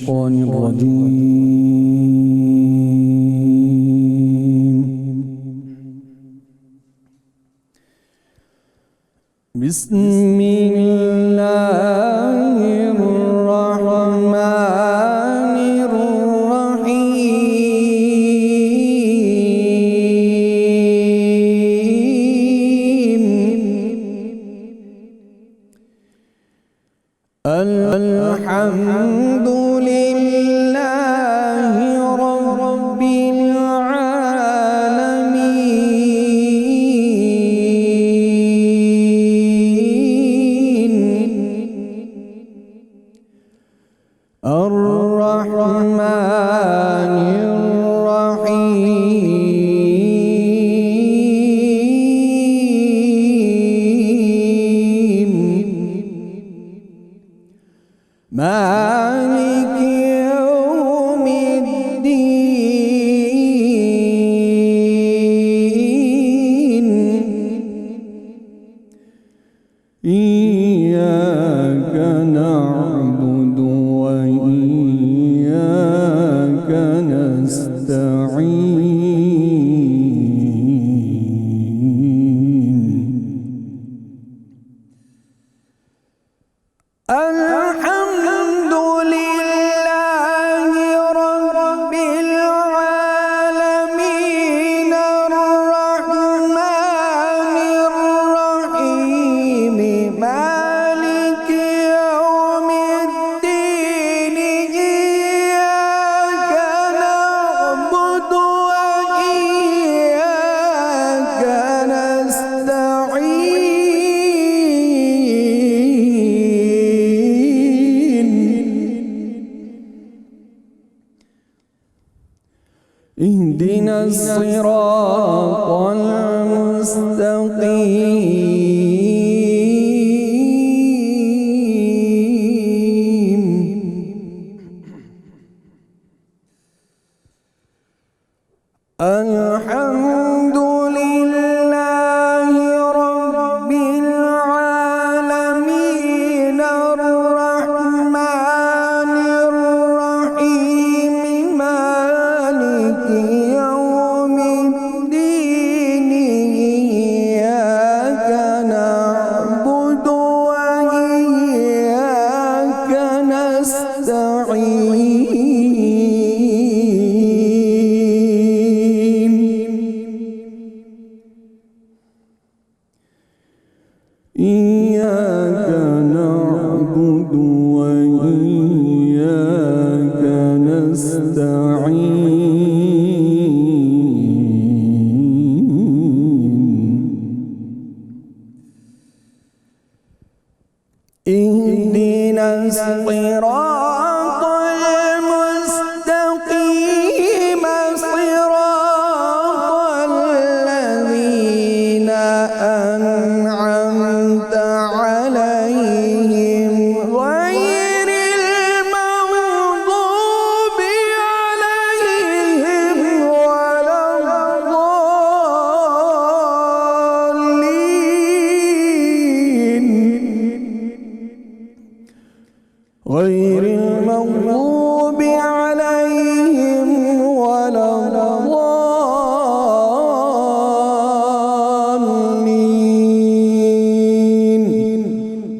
الشيطان الرجيم. بسم الله الرحمن الرحيم. الحمد لله رب العالمين الرحمن الرحيم مالك يوم الدين إياك نعبد وإياك نستعين. الحمد لله رب العالمين الرحمن الرحيم مالك يوم الدين إياك نعبد وإياك نستعين. اهدنا الصراط المستقيم. الحمد لله رب العالمين الرحمن الرحيم مالك يوم الدين إياك نعبد وإياك نستعين. إياك نعبد وإياك نستعين. اهدنا الصراط المستقيم صراط الذين أنعمت عليهم غير المغضوب عليهم ولا الضالين. غير المغضوب عليهم ولا الضالين.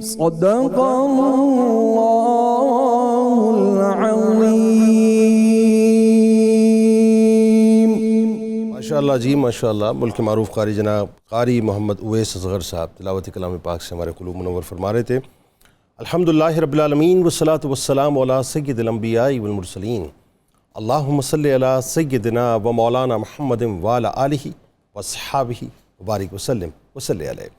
صدق الله العظيم. ماشاءاللہ جی ماشاءاللہ. ملک معروف قاری جناب قاری محمد اویس اصغر صاحب تلاوت کلام پاک سے ہمارے قلوب منور فرما رہے تھے. الحمدللہ رب العالمین والصلاة والسلام علی سید الانبیاء والمرسلین. اللہم صلی علی سیدنا و مولانا محمد وعلی آلہ وصحابہ وبارک وسلم وصلی علیہ.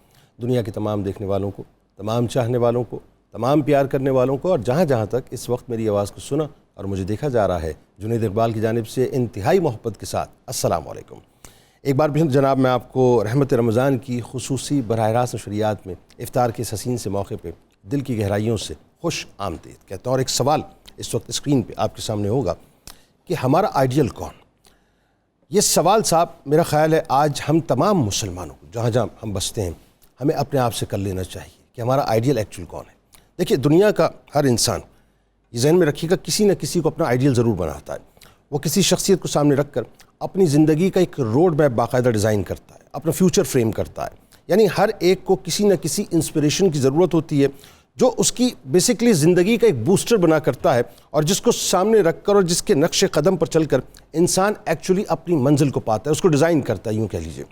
دنیا کے تمام دیکھنے والوں کو، تمام چاہنے والوں کو، تمام پیار کرنے والوں کو، اور جہاں جہاں تک اس وقت میری آواز کو سنا اور مجھے دیکھا جا رہا ہے، جنید اقبال کی جانب سے انتہائی محبت کے ساتھ السلام علیکم. ایک بار بھی جناب میں آپ کو رحمت رمضان کی خصوصی براہ راست نشریات میں افطار کے اس حسین سے موقع پہ دل کی گہرائیوں سے خوش آمدید کہتا ہوں. اور ایک سوال اس وقت اسکرین پہ آپ کے سامنے ہوگا کہ ہمارا آئیڈیل کون؟ یہ سوال صاحب میرا خیال ہے آج ہم تمام مسلمانوں کو جہاں جہاں ہم بستے ہیں ہمیں اپنے آپ سے کر لینا چاہیے کہ ہمارا آئیڈیل ایکچوئل کون ہے. دیکھیے دنیا کا ہر انسان یہ ذہن میں رکھیے گا کسی نہ کسی کو اپنا آئیڈیل ضرور بناتا ہے. وہ کسی شخصیت کو سامنے رکھ کر اپنی زندگی کا ایک روڈ میپ باقاعدہ ڈیزائن کرتا ہے, اپنا فیوچر فریم کرتا ہے. یعنی ہر ایک کو کسی نہ کسی انسپریشن کی ضرورت ہوتی ہے جو اس کی بیسکلی زندگی کا ایک بوسٹر بنا کرتا ہے, اور جس کو سامنے رکھ کر اور جس کے نقش قدم پر چل کر انسان ایکچولی اپنی منزل کو پاتا ہے, اس کو ڈیزائن کرتا ہے, یوں کہہ لیجئے.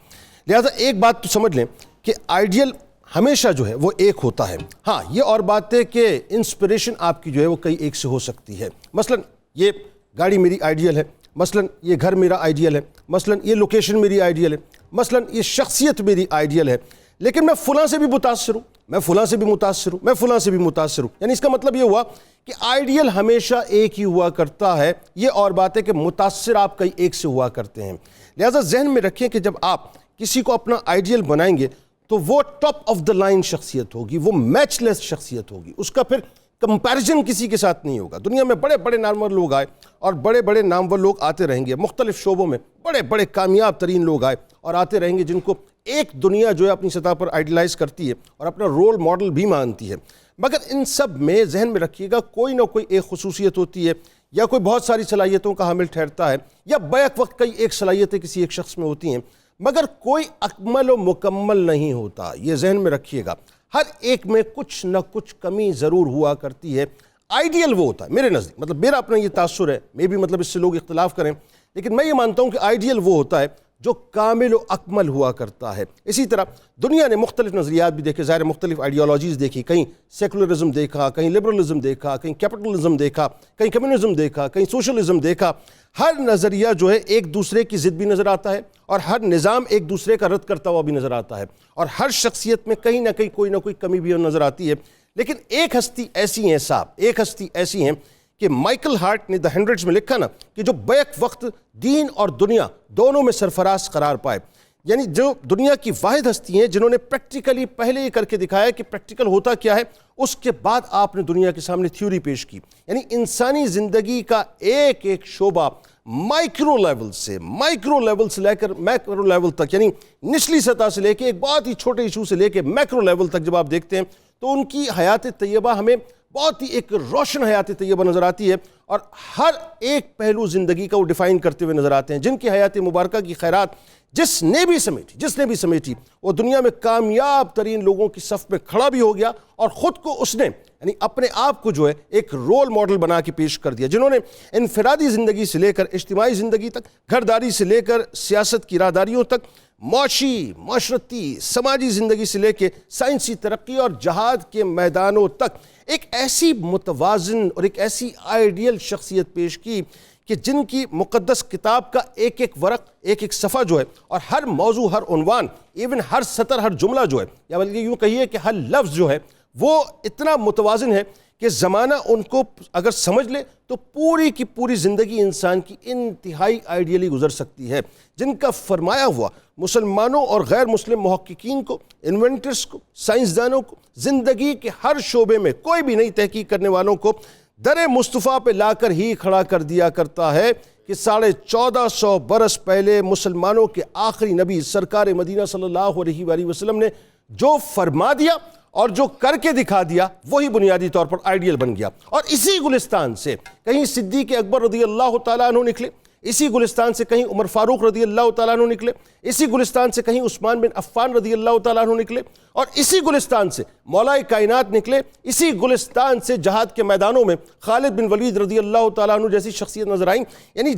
لہٰذا ایک بات تو سمجھ لیں کہ آئیڈیل ہمیشہ جو ہے وہ ایک ہوتا ہے. ہاں یہ اور بات ہے کہ انسپریشن آپ کی جو ہے وہ کئی ایک سے ہو سکتی ہے. مثلا یہ گاڑی میری آئیڈیل ہے, مثلا یہ گھر میرا آئیڈیل ہے, مثلا یہ لوکیشن میری آئیڈیل ہے, مثلا یہ شخصیت میری آئیڈیل ہے, لیکن میں فلاں سے بھی متاثر ہوں, میں فلاں سے بھی متاثر ہوں, میں فلاں سے بھی متاثر ہوں. یعنی اس کا مطلب یہ ہوا کہ آئیڈیل ہمیشہ ایک ہی ہوا کرتا ہے. یہ اور بات ہے کہ متاثر آپ کئی ایک سے ہوا کرتے ہیں. لہٰذا ذہن میں رکھیں کہ جب آپ کسی کو اپنا آئیڈیل بنائیں گے تو وہ ٹاپ آف دا لائن شخصیت ہوگی, وہ میچ لیس شخصیت ہوگی, اس کا پھر کمپیریزن کسی کے ساتھ نہیں ہوگا. دنیا میں بڑے بڑے نامور لوگ آئے اور بڑے بڑے نامور لوگ آتے رہیں گے, مختلف شعبوں میں بڑے بڑے کامیاب ترین لوگ آئے اور آتے رہیں گے جن کو ایک دنیا جو ہے اپنی سطح پر آئیڈیلائز کرتی ہے اور اپنا رول ماڈل بھی مانتی ہے. مگر ان سب میں ذہن میں رکھیے گا کوئی نہ کوئی ایک خصوصیت ہوتی ہے, یا کوئی بہت ساری صلاحیتوں کا حامل ٹھہرتا ہے, یا بیک وقت کئی ایک صلاحیتیں کسی ایک شخص میں ہوتی ہیں, مگر کوئی اکمل و مکمل نہیں ہوتا. یہ ذہن میں رکھیے گا ہر ایک میں کچھ نہ کچھ کمی ضرور ہوا کرتی ہے. آئیڈیل وہ ہوتا ہے میرے نزدیک, مطلب میرا اپنا یہ تاثر ہے, میں بھی مطلب اس سے لوگ اختلاف کریں, لیکن میں یہ مانتا ہوں کہ آئیڈیل وہ ہوتا ہے جو کامل و اکمل ہوا کرتا ہے. اسی طرح دنیا نے مختلف نظریات بھی دیکھے, ظاہر مختلف آئیڈیالوجیز دیکھی, کہیں سیکولرزم دیکھا, کہیں لبرلزم دیکھا, کہیں کیپٹلزم دیکھا, کہیں کمیونزم دیکھا, کہیں سوشلزم دیکھا. ہر نظریہ جو ہے ایک دوسرے کی ضد بھی نظر آتا ہے, اور ہر نظام ایک دوسرے کا رد کرتا ہوا بھی نظر آتا ہے, اور ہر شخصیت میں کہیں نہ کہیں کوئی نہ کوئی کمی بھی نظر آتی ہے. لیکن ایک ہستی ایسی ہیں صاحب, ایک ہستی ایسی ہیں کہ مائیکل ہارٹ نے دی 100 میں لکھا نا کہ جو بیک وقت دین اور دنیا دونوں میں سرفراز قرار پائے. یعنی جو دنیا کی واحد ہستی ہیں جنہوں نے پریکٹیکلی پہلے یہ کر کے دکھایا کہ پریکٹیکل ہوتا کیا ہے, اس کے بعد آپ نے دنیا کے سامنے تھیوری پیش کی. یعنی انسانی زندگی کا ایک ایک شعبہ مائکرو لیول سے لے کر میکرو لیول تک, یعنی نچلی سطح سے لے کے ایک بہت ہی چھوٹے ایشو سے لے کے میکرو لیول تک جب آپ دیکھتے ہیں تو ان کی حیات طیبہ ہمیں بہت ہی ایک روشن حیات طیبہ نظر آتی ہے, اور ہر ایک پہلو زندگی کا وہ ڈیفائن کرتے ہوئے نظر آتے ہیں, جن کی حیات مبارکہ کی خیرات جس نے بھی سمیٹی وہ دنیا میں کامیاب ترین لوگوں کی صف میں کھڑا بھی ہو گیا, اور خود کو اس نے یعنی اپنے آپ کو جو ہے ایک رول ماڈل بنا کے پیش کر دیا, جنہوں نے انفرادی زندگی سے لے کر اجتماعی زندگی تک, گھرداری سے لے کر سیاست کی راہداریوں تک, معاشی, معاشرتی, سماجی زندگی سے لے کے سائنسی ترقی اور جہاد کے میدانوں تک ایک ایسی متوازن اور ایک ایسی آئیڈیل شخصیت پیش کی کہ جن کی مقدس کتاب کا ایک ایک ورق, ایک ایک صفحہ جو ہے, اور ہر موضوع, ہر عنوان, ایون ہر سطر, ہر جملہ جو ہے, یا بلکہ یوں کہیے کہ ہر لفظ جو ہے وہ اتنا متوازن ہے کہ زمانہ ان کو اگر سمجھ لے تو پوری کی پوری زندگی انسان کی انتہائی آئیڈیلی گزر سکتی ہے, جن کا فرمایا ہوا مسلمانوں اور غیر مسلم محققین کو, انوینٹرز کو, سائنسدانوں کو, زندگی کے ہر شعبے میں کوئی بھی نئی تحقیق کرنے والوں کو در مصطفیٰ پہ لا کر ہی کھڑا کر دیا کرتا ہے کہ 1450 برس پہلے مسلمانوں کے آخری نبی سرکار مدینہ صلی اللہ علیہ وآلہ وسلم نے جو فرما دیا اور جو کر کے دکھا دیا وہی بنیادی طور پر آئیڈیل بن گیا. اور اسی گلستان سے کہیں صدیق اکبر رضی اللہ تعالیٰ عنہ نکلے, اسی گلستان سے کہیں عمر فاروق رضی اللہ تعالیٰ عنہ نکلے, اسی گلستان سے کہیں عثمان بن عفان رضی اللہ تعالیٰ عنہ نکلے, اور اسی گلستان سے مولا کائنات نکلے, اسی گلستان سے جہاد کے میدانوں میں خالد بن ولید رضی اللہ تعالیٰ عنہ جیسی شخصیت نظر آئیں. یعنی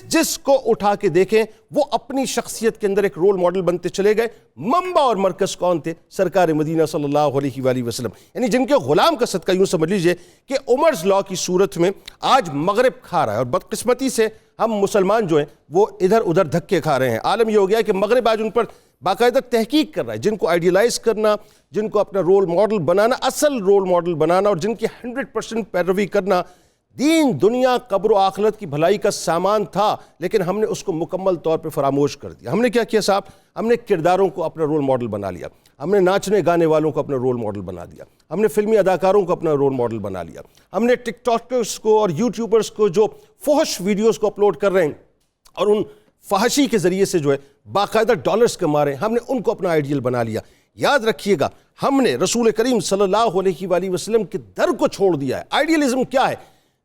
جس کو اٹھا کے دیکھیں وہ اپنی شخصیت کے اندر ایک رول ماڈل بنتے چلے گئے. منبع اور مرکز کون تھے؟ سرکار مدینہ صلی اللہ علیہ وآلہ وسلم. یعنی جن کے غلام کا صدقہ یوں سمجھ لیجئے کہ عمرز لاء کی صورت میں آج مغرب کھا رہا ہے, اور بدقسمتی سے ہم مسلمان جو ہیں وہ ادھر ادھر دھکے کھا رہے ہیں. عالم یہ ہو گیا کہ مغرب آج ان پر باقاعدہ تحقیق کر رہا ہے, جن کو آئیڈیلائز کرنا, جن کو اپنا رول ماڈل بنانا, اصل رول ماڈل بنانا, اور جن کی 100% پیروی کرنا. دین, دنیا, قبر و آخرت کی بھلائی کا سامان تھا, لیکن ہم نے اس کو مکمل طور پہ فراموش کر دیا. ہم نے کیا کیا صاحب؟ ہم نے کرداروں کو اپنا رول ماڈل بنا لیا, ہم نے ناچنے گانے والوں کو اپنا رول ماڈل بنا دیا, ہم نے فلمی اداکاروں کو اپنا رول ماڈل بنا لیا, ہم نے ٹک ٹاکرز کو اور یوٹیوبرز کو جو فحش ویڈیوز کو اپلوڈ کر رہے ہیں اور ان فحشی کے ذریعے سے جو ہے باقاعدہ ڈالرز کما رہے ہیں, ہم نے ان کو اپنا آئیڈیل بنا لیا. یاد رکھیے گا ہم نے رسول کریم صلی اللہ علیہ وآلہ وسلم کے در کو چھوڑ دیا ہے. آئیڈیلزم کیا ہے؟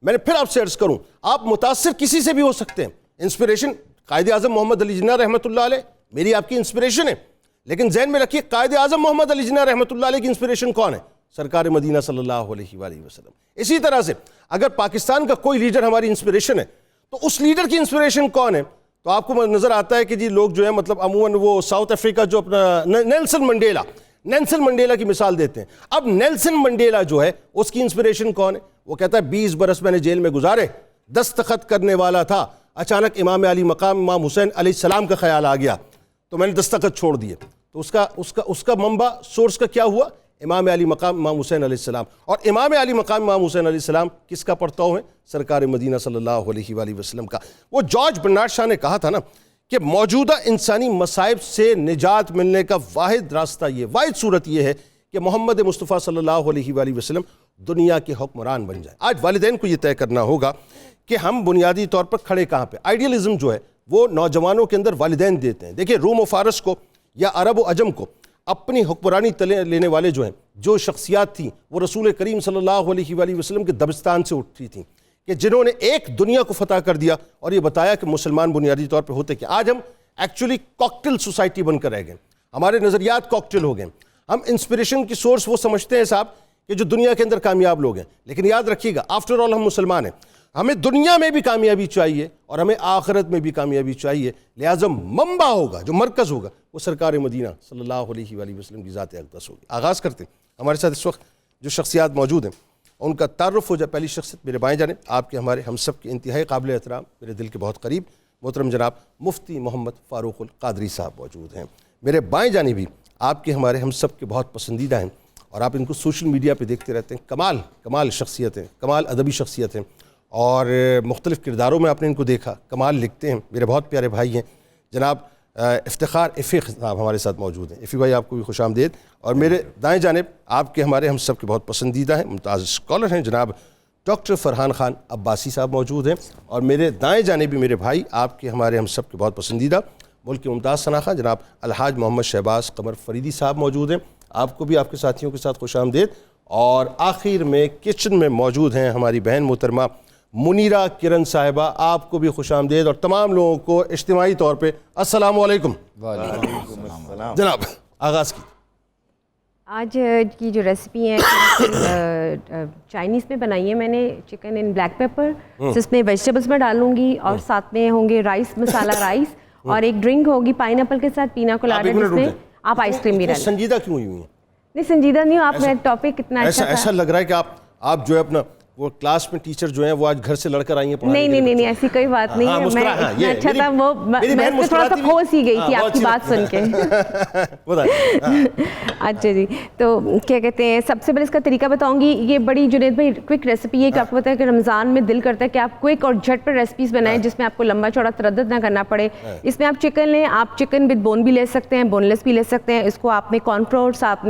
میں نے پھر آپ سے عرض کروں, آپ متاثر کسی سے بھی ہو سکتے ہیں. انسپریشن قائد اعظم محمد علی جناح رحمۃ اللہ علیہ میری آپ کی انسپریشن ہے, لیکن ذہن میں رکھیے قائد اعظم محمد علی جناح رحمۃ اللہ علیہ کی انسپریشن کون ہے؟ سرکار مدینہ صلی اللہ علیہ وآلہ وسلم. اسی طرح سے اگر پاکستان کا کوئی لیڈر ہماری انسپریشن ہے تو اس لیڈر کی انسپریشن کون ہے؟ تو آپ کو نظر آتا ہے کہ جی لوگ جو ہے مطلب عموماً وہ ساؤتھ افریقہ جو اپنا نیلسن منڈیلا کی مثال دیتے ہیں. اب نیلسن منڈیلا جو ہے اس کی انسپریشن کون ہے؟ وہ کہتا ہے 20 برس میں نے جیل میں گزارے, دستخط کرنے والا تھا, اچانک امام علی مقام امام حسین علیہ السلام کا خیال آ گیا تو میں نے دستخط چھوڑ دیے. تو اس کا منبع سورس کا کیا ہوا؟ امام علی مقام امام حسین علیہ السلام. اور امام علی مقام امام حسین علیہ السلام کس کا پرتو ہے؟ سرکار مدینہ صلی اللہ علیہ وآلہ وسلم کا. وہ جارج برنارڈ شاہ نے کہا تھا نا کہ موجودہ انسانی مصائب سے نجات ملنے کا واحد راستہ واحد صورت یہ ہے کہ محمد مصطفیٰ صلی اللہ علیہ وآلہ وسلم دنیا کے حکمران بن جائیں. آج والدین کو یہ طے کرنا ہوگا کہ ہم بنیادی طور پر کھڑے کہاں پہ. آئیڈیلزم جو ہے وہ نوجوانوں کے اندر والدین دیتے ہیں. دیکھیں روم و فارس کو یا عرب و عجم کو اپنی حکمرانی تلے لینے والے جو ہیں, جو شخصیات تھیں وہ رسول کریم صلی اللہ علیہ وآلہ وسلم کے دبستان سے اٹھی تھیں کہ جنہوں نے ایک دنیا کو فتح کر دیا اور یہ بتایا کہ مسلمان بنیادی طور پہ ہوتے کہ آج ہم ایکچولی کاکٹیل سوسائٹی بن کر رہ گئے. ہمارے نظریات کاکٹیل ہو گئے. ہم انسپریشن کی سورس وہ سمجھتے ہیں صاحب کہ جو دنیا کے اندر کامیاب لوگ ہیں, لیکن یاد رکھیے گا آفٹر آل ہم مسلمان ہیں. ہمیں دنیا میں بھی کامیابی چاہیے اور ہمیں آخرت میں بھی کامیابی چاہیے. لہٰذا منبع ہوگا, جو مرکز ہوگا, وہ سرکار مدینہ صلی اللہ علیہ وآلہ وسلم کی ذات اقدس ہوگی. آغاز کرتے ہیں. ہمارے ساتھ اس وقت جو شخصیات موجود ہیں ان کا تعارف ہو جائے. پہلی شخصیت میرے بائیں جانب آپ کے ہمارے ہم سب کے انتہائی قابل احترام, میرے دل کے بہت قریب, محترم جناب مفتی محمد فاروق القادری صاحب موجود ہیں. میرے بائیں جانب بھی آپ کے ہمارے ہم سب کے بہت پسندیدہ ہیں اور آپ ان کو سوشل میڈیا پہ دیکھتے رہتے ہیں. کمال شخصیت ہیں, کمال ادبی شخصیت ہیں اور مختلف کرداروں میں آپ نے ان کو دیکھا. کمال لکھتے ہیں. میرے بہت پیارے بھائی ہیں جناب افتخار افیق صاحب ہمارے ساتھ موجود ہیں. افی بھائی آپ کو بھی خوش آمدید. اور میرے دائیں جانب آپ کے ہمارے ہم سب کے بہت پسندیدہ ہیں, ممتاز اسکالر ہیں, جناب ڈاکٹر فرحان خان عباسی صاحب موجود ہیں. اور میرے دائیں جانب بھی میرے بھائی آپ کے ہمارے ہم سب کے بہت پسندیدہ ملک کے ممتاز شناخواں جناب الحاج محمد شہباز قمر فریدی صاحب موجود ہیں. آپ کو بھی آپ کے ساتھیوں کے ساتھ خوش آمدید. اور آخر میں کچن میں موجود ہیں ہماری بہن محترمہ منیرہ کرن صاحبہ, آپ کو بھی خوش آمدید. اور تمام لوگوں کو اجتماعی طور پہ السلام علیکم. وعلیکم السلام. جناب آغاز کی. آج کی جو ریسپی ہے چائنیز میں بنائی ہے میں نے, چکن ان بلیک پیپر, جس میں ویجیٹیبلس میں ڈالوں گی اور ساتھ میں ہوں گے رائس, مسالہ رائس, اور ایک ڈرنک ہوگی پائن ایپل کے ساتھ پینا کولاڈا, جس میں آپ آئس کریم بھی ڈالیں. سنجیدہ کیوں ہوئی ہیں؟ نہیں سنجیدہ نہیں ہوں آپ. میں ٹاپک اتنا اچھا تھا. ایسا لگ رہا ہے کہ آپ جو ہے اپنا وہ کلاس میں ٹیچر جو ہیں وہ آج گھر سے لڑ کر آئی ہیں پڑھانے. نہیں ایسی کوئی بات نہیں ہے. میں اتنا اچھا تھا وہ, میں تھوڑا سا کھوس ہی گئی تھی آپ کی بات سن کے. اچھا جی, تو کیا کہتے ہیں, سب سے پہلے اس کا طریقہ بتاؤں گی. یہ بڑی جنید بھائی کوئک ریسیپی ہے کہ آپ کو پتہ ہے کہ رمضان میں دل کرتا ہے کہ آپ کوئک اور جھٹ پر ریسیپیز بنائیں جس میں آپ کو لمبا چوڑا تردد نہ کرنا پڑے. اس میں آپ چکن لیں, آپ چکن ود بون بھی لے سکتے ہیں, بون لیس بھی لے سکتے ہیں. اس کو آپ نے کارن فلور, آپ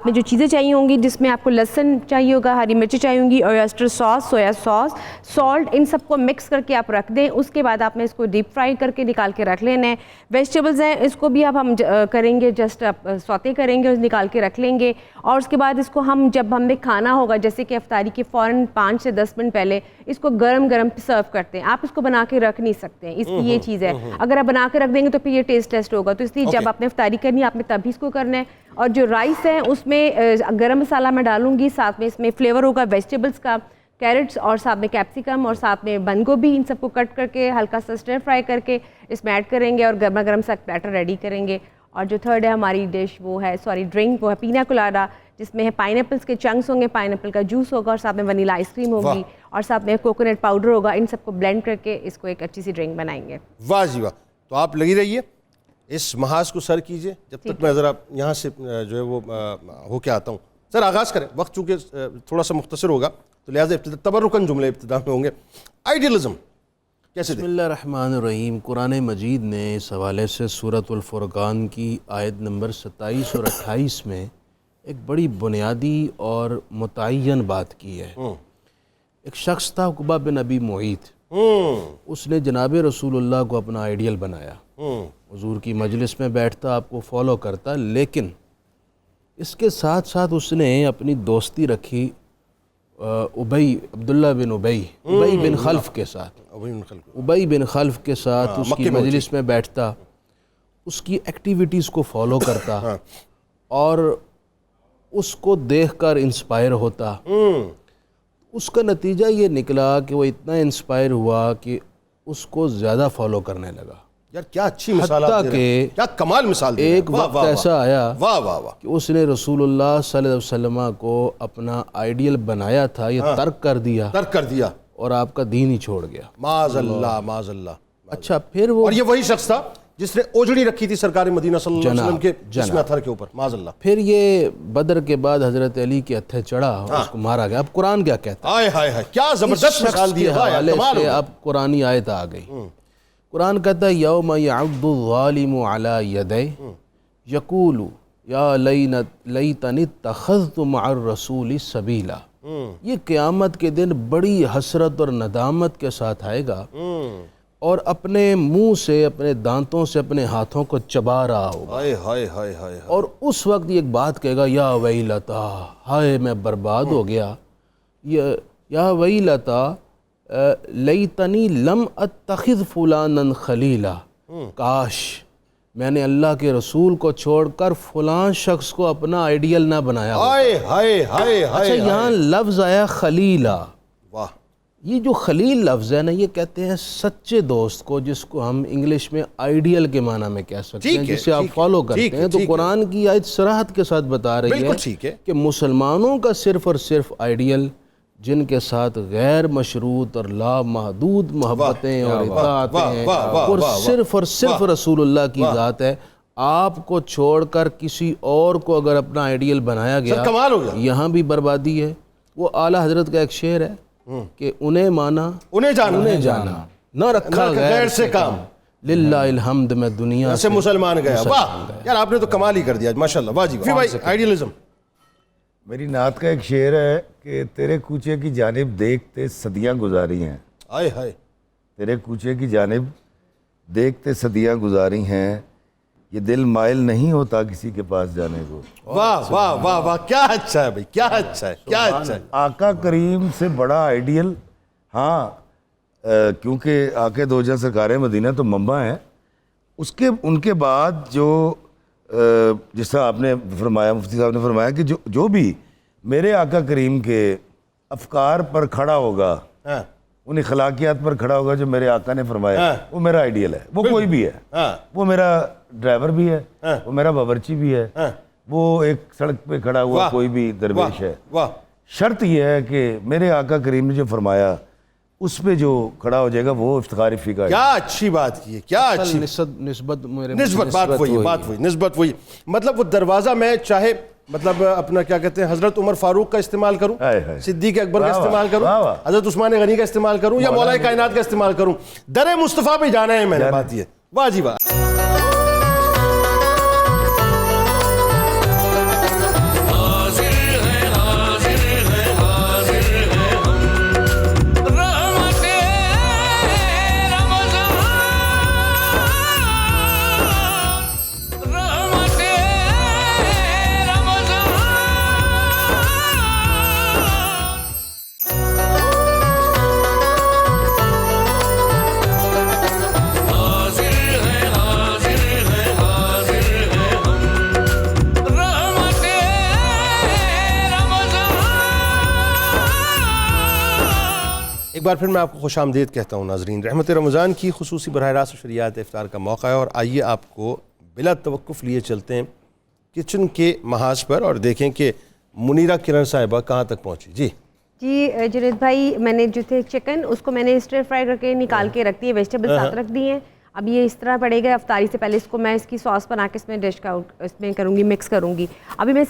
نے جو چیزیں چاہیے ہوں گی جس میں آپ کو لہسن چاہیے ہوگا, ہری مرچی چاہیے ہوں گی, oyster sauce, soya sauce, salt, ان سب کو مکس کر کے آپ رکھ دیں. اس کے بعد آپ نے اس کو ڈیپ فرائی کر کے نکال کے رکھ لینا ہے. ویجیٹیبلز ہیں اس کو بھی اب ہم کریں گے, جسٹ سوتے کریں گے, نکال کے رکھ لیں گے. اور اس کے بعد اس کو جب ہمیں کھانا ہوگا, جیسے کہ افطاری کے فوراً 5 سے 10 منٹ پہلے اس کو گرم سرو کرتے ہیں. آپ اس کو بنا کے رکھ نہیں سکتے ہیں, اس کی یہ چیز ہے. اگر آپ بنا کے رکھ دیں گے تو پھر یہ ٹیسٹ ہوگا. تو اس لیے جب آپ نے افطاری کرنی ہے آپ نے تبھی اس کو کرنا ہے. اور جو رائس ہے اس میں گرم مسالہ میں ڈالوں گی, ساتھ میں اس میں فلیور ہوگا ویجیٹیبلس کا, کیرٹس اور ساتھ میں کیپسیکم اور ساتھ میں بند گوبھی, ان سب کو کٹ کر کے ہلکا سا اسٹر فرائی کر کے اس میں ایڈ کریں گے اور گرما گرم سا پلیٹر ریڈی کریں گے. اور جو تھرڈ ہے ہماری ڈش وہ ہے ڈرنک, وہ ہے پینا کولاڈا, جس میں ہے پائن ایپلس کے چنکس ہوں گے, پائن ایپل کا جوس ہوگا اور ساتھ میں ونیلا آئس کریم ہوگی اور ساتھ میں کوکونٹ پاؤڈر ہوگا. ان سب کو بلینڈ کر کے اس کو ایک اچھی سی ڈرنک بنائیں گے. واہ جی واہ. تو آپ لگی رہیے, اس محاذ کو سر کیجئے جب تک میں ذرا یہاں سے جو ہے وہ ہو کے آتا ہوں. سر آغاز کریں, وقت چونکہ تھوڑا سا مختصر ہوگا تو لہٰذا تبرکاً جملے ابتدا میں ہوں گے. آئیڈیلزم کیسے بسم اللہ الرحمن الرحیم. قرآن مجید نے اس حوالے سے سورۃ الفرقان کی آیت نمبر 27 اور 28 میں ایک بڑی بنیادی اور متعین بات کی ہے. ایک شخص تھا عقبہ بن ابی معیط, اس نے جناب رسول اللہ کو اپنا آئیڈیل بنایا. حضور کی مجلس میں بیٹھتا, آپ کو فالو کرتا, لیکن اس کے ساتھ ساتھ اس نے اپنی دوستی رکھی ابئی عبداللہ بن ابئی بن خلف کے ساتھ، ابئی بن خلف کے ساتھ اس کی مجلس میں بیٹھتا، اس کی ایکٹیویٹیز کو فالو کرتا اور اس کو دیکھ کر انسپائر ہوتا۔ اس کا نتیجہ یہ نکلا کہ وہ اتنا انسپائر ہوا کہ اس کو زیادہ فالو کرنے لگا۔ یار کیا اچھی مثال آپ دے رہے ہیں، کیا کمال مثال دے رہے ہیں۔ ایک وقت ایسا آیا واہ واہ واہ کہ اس نے رسول اللہ صلی اللہ علیہ وسلم کو اپنا آئیڈیل بنایا تھا، یہ ترک کر دیا اور آپ کا دین ہی چھوڑ گیا۔ معاذ اللہ معاذ اللہ۔ اچھا پھر وہ، اور یہ وہی شخص تھا جس نے اوجڑی رکھی تھی سرکار مدینہ صلی اللہ علیہ وسلم کے جسم اطہر کے اوپر، معاذ اللہ۔ پھر یہ بدر کے بعد حضرت علی کے ہتھے چڑھا اور اس کو مارا گیا۔ اب قرآن کیا کہتا ہے؟ ہائے ہائے ہائے کیا زبردست مثال دی ہے، حوالے کمال ہو سے گیا۔ اب قرآنی آیت آ گئی۔ قرآن کہتا ہے یوم یعض الظالم علی یدیہ یقول یا لیتنی اتخذت مع الرسول سبیلا۔ یہ قیامت کے دن بڑی حسرت اور ندامت کے ساتھ آئے گا اور اپنے منہ سے، اپنے دانتوں سے اپنے ہاتھوں کو چبا رہا ہوگا، ہائے ہائے ہائے ہائے۔ اور اس وقت یہ ایک بات کہے گا یا ویلتا، ہائے میں برباد ہو گیا، یا ویلتا لیتنی لم اتخذ فلانا خلیلا، کاش میں نے اللہ کے رسول کو چھوڑ کر فلاں شخص کو اپنا آئیڈیل نہ بنایا ہوتا۔ ہائے ہائے ہائے اچھا ہائے۔ یہاں لفظ آیا خلیلا۔ واہ، یہ جو خلیل لفظ ہے نا، یہ کہتے ہیں سچے دوست کو، جس کو ہم انگلش میں آئیڈیل کے معنی میں کہہ سکتے ہیں، جسے آپ فالو کرتے ہیں۔ تو قرآن کی آیت صراحت کے ساتھ بتا رہی ہے کہ مسلمانوں کا صرف اور صرف آئیڈیل، جن کے ساتھ غیر مشروط اور لامحدود محبتیں اور اطاعتیں ہیں، اور صرف رسول اللہ کی ذات ہے۔ آپ کو چھوڑ کر کسی اور کو اگر اپنا آئیڈیل بنایا گیا، کمال ہو گیا۔ یہاں بھی بربادی ہے۔ وہ اعلیٰ حضرت کا ایک شعر ہے کہ انہیں مانا انہیں جانا، نہ رکھا غیر سے کام، للہ الحمد میں دنیا سے مسلمان گیا۔ واہ یار آپ نے تو کمال ہی کر دیا ماشاءاللہ۔ واہ جی بھائی، آئیڈیلزم۔ میری نعت کا ایک شعر ہے کہ تیرے کوچے کی جانب دیکھتے صدیاں گزاری ہیں، ہائے ہائے، تیرے کوچے کی جانب دیکھتے صدیاں گزاری ہیں، یہ دل مائل نہیں ہوتا کسی کے پاس جانے کو۔ واہ واہ واہ واہ، کیا اچھا ہے بھائی، کیا اچھا ہے، کیا اچھا ہے۔ آقا کریم سے بڑا آئیڈیل، ہاں کیونکہ آقا دو جہاں سرکار مدینہ تو منبع ہیں، ان کے بعد جو جس طرح آپ نے فرمایا، مفتی صاحب نے فرمایا کہ جو بھی میرے آقا کریم کے افکار پر کھڑا ہوگا، ان اخلاقیات پر کھڑا ہوگا جو میرے آقا نے فرمایا، وہ میرا آئیڈیل ہے۔ وہ کوئی بھی ہے، وہ میرا ڈرائیور بھی ہے، وہ میرا باورچی بھی ہے، وہ ایک سڑک پہ کھڑا ہوا کوئی بھی درویش ہے۔ شرط یہ ہے کہ میرے آقا کریم نے جو فرمایا اس پہ جو کھڑا ہو جائے گا وہ افتخار فی کا۔ کیا اچھی بات کی ہے، کیا اچھی نسبت نسبت وہی، مطلب وہ دروازہ میں چاہے مطلب اپنا کیا کہتے ہیں حضرت عمر فاروق کا استعمال کروں، صدیق اکبر کا استعمال کروں، حضرت عثمان غنی کا استعمال کروں، یا مولا کائنات کا استعمال کروں، در مصطفیٰ پہ جانا ہے میں نے، بات یہ۔ واہ جی واہ۔ ایک بار پھر میں آپ کو خوش آمدید کہتا ہوں ناظرین۔ رحمت رمضان کی خصوصی براہ راست شریعت افطار کا موقع ہے، اور آئیے آپ کو بلا توقف لیے چلتے ہیں کچن کے محاذ پر اور دیکھیں کہ منیرہ کرن صاحبہ کہاں تک پہنچی۔ جی جنید بھائی، میں نے جو تھے چکن اس کو میں نے اسٹر فرائی کر کے نکال کے رکھ دیے، ویجیٹیبل ساتھ رکھ دی ہیں۔ اب یہ اس طرح پڑے گا افطاری سے پہلے، اس کو میں اس کی ساس بنا کے اس میں ڈش کا اس میں کروں گی، مکس کروں گی۔ ابھی میں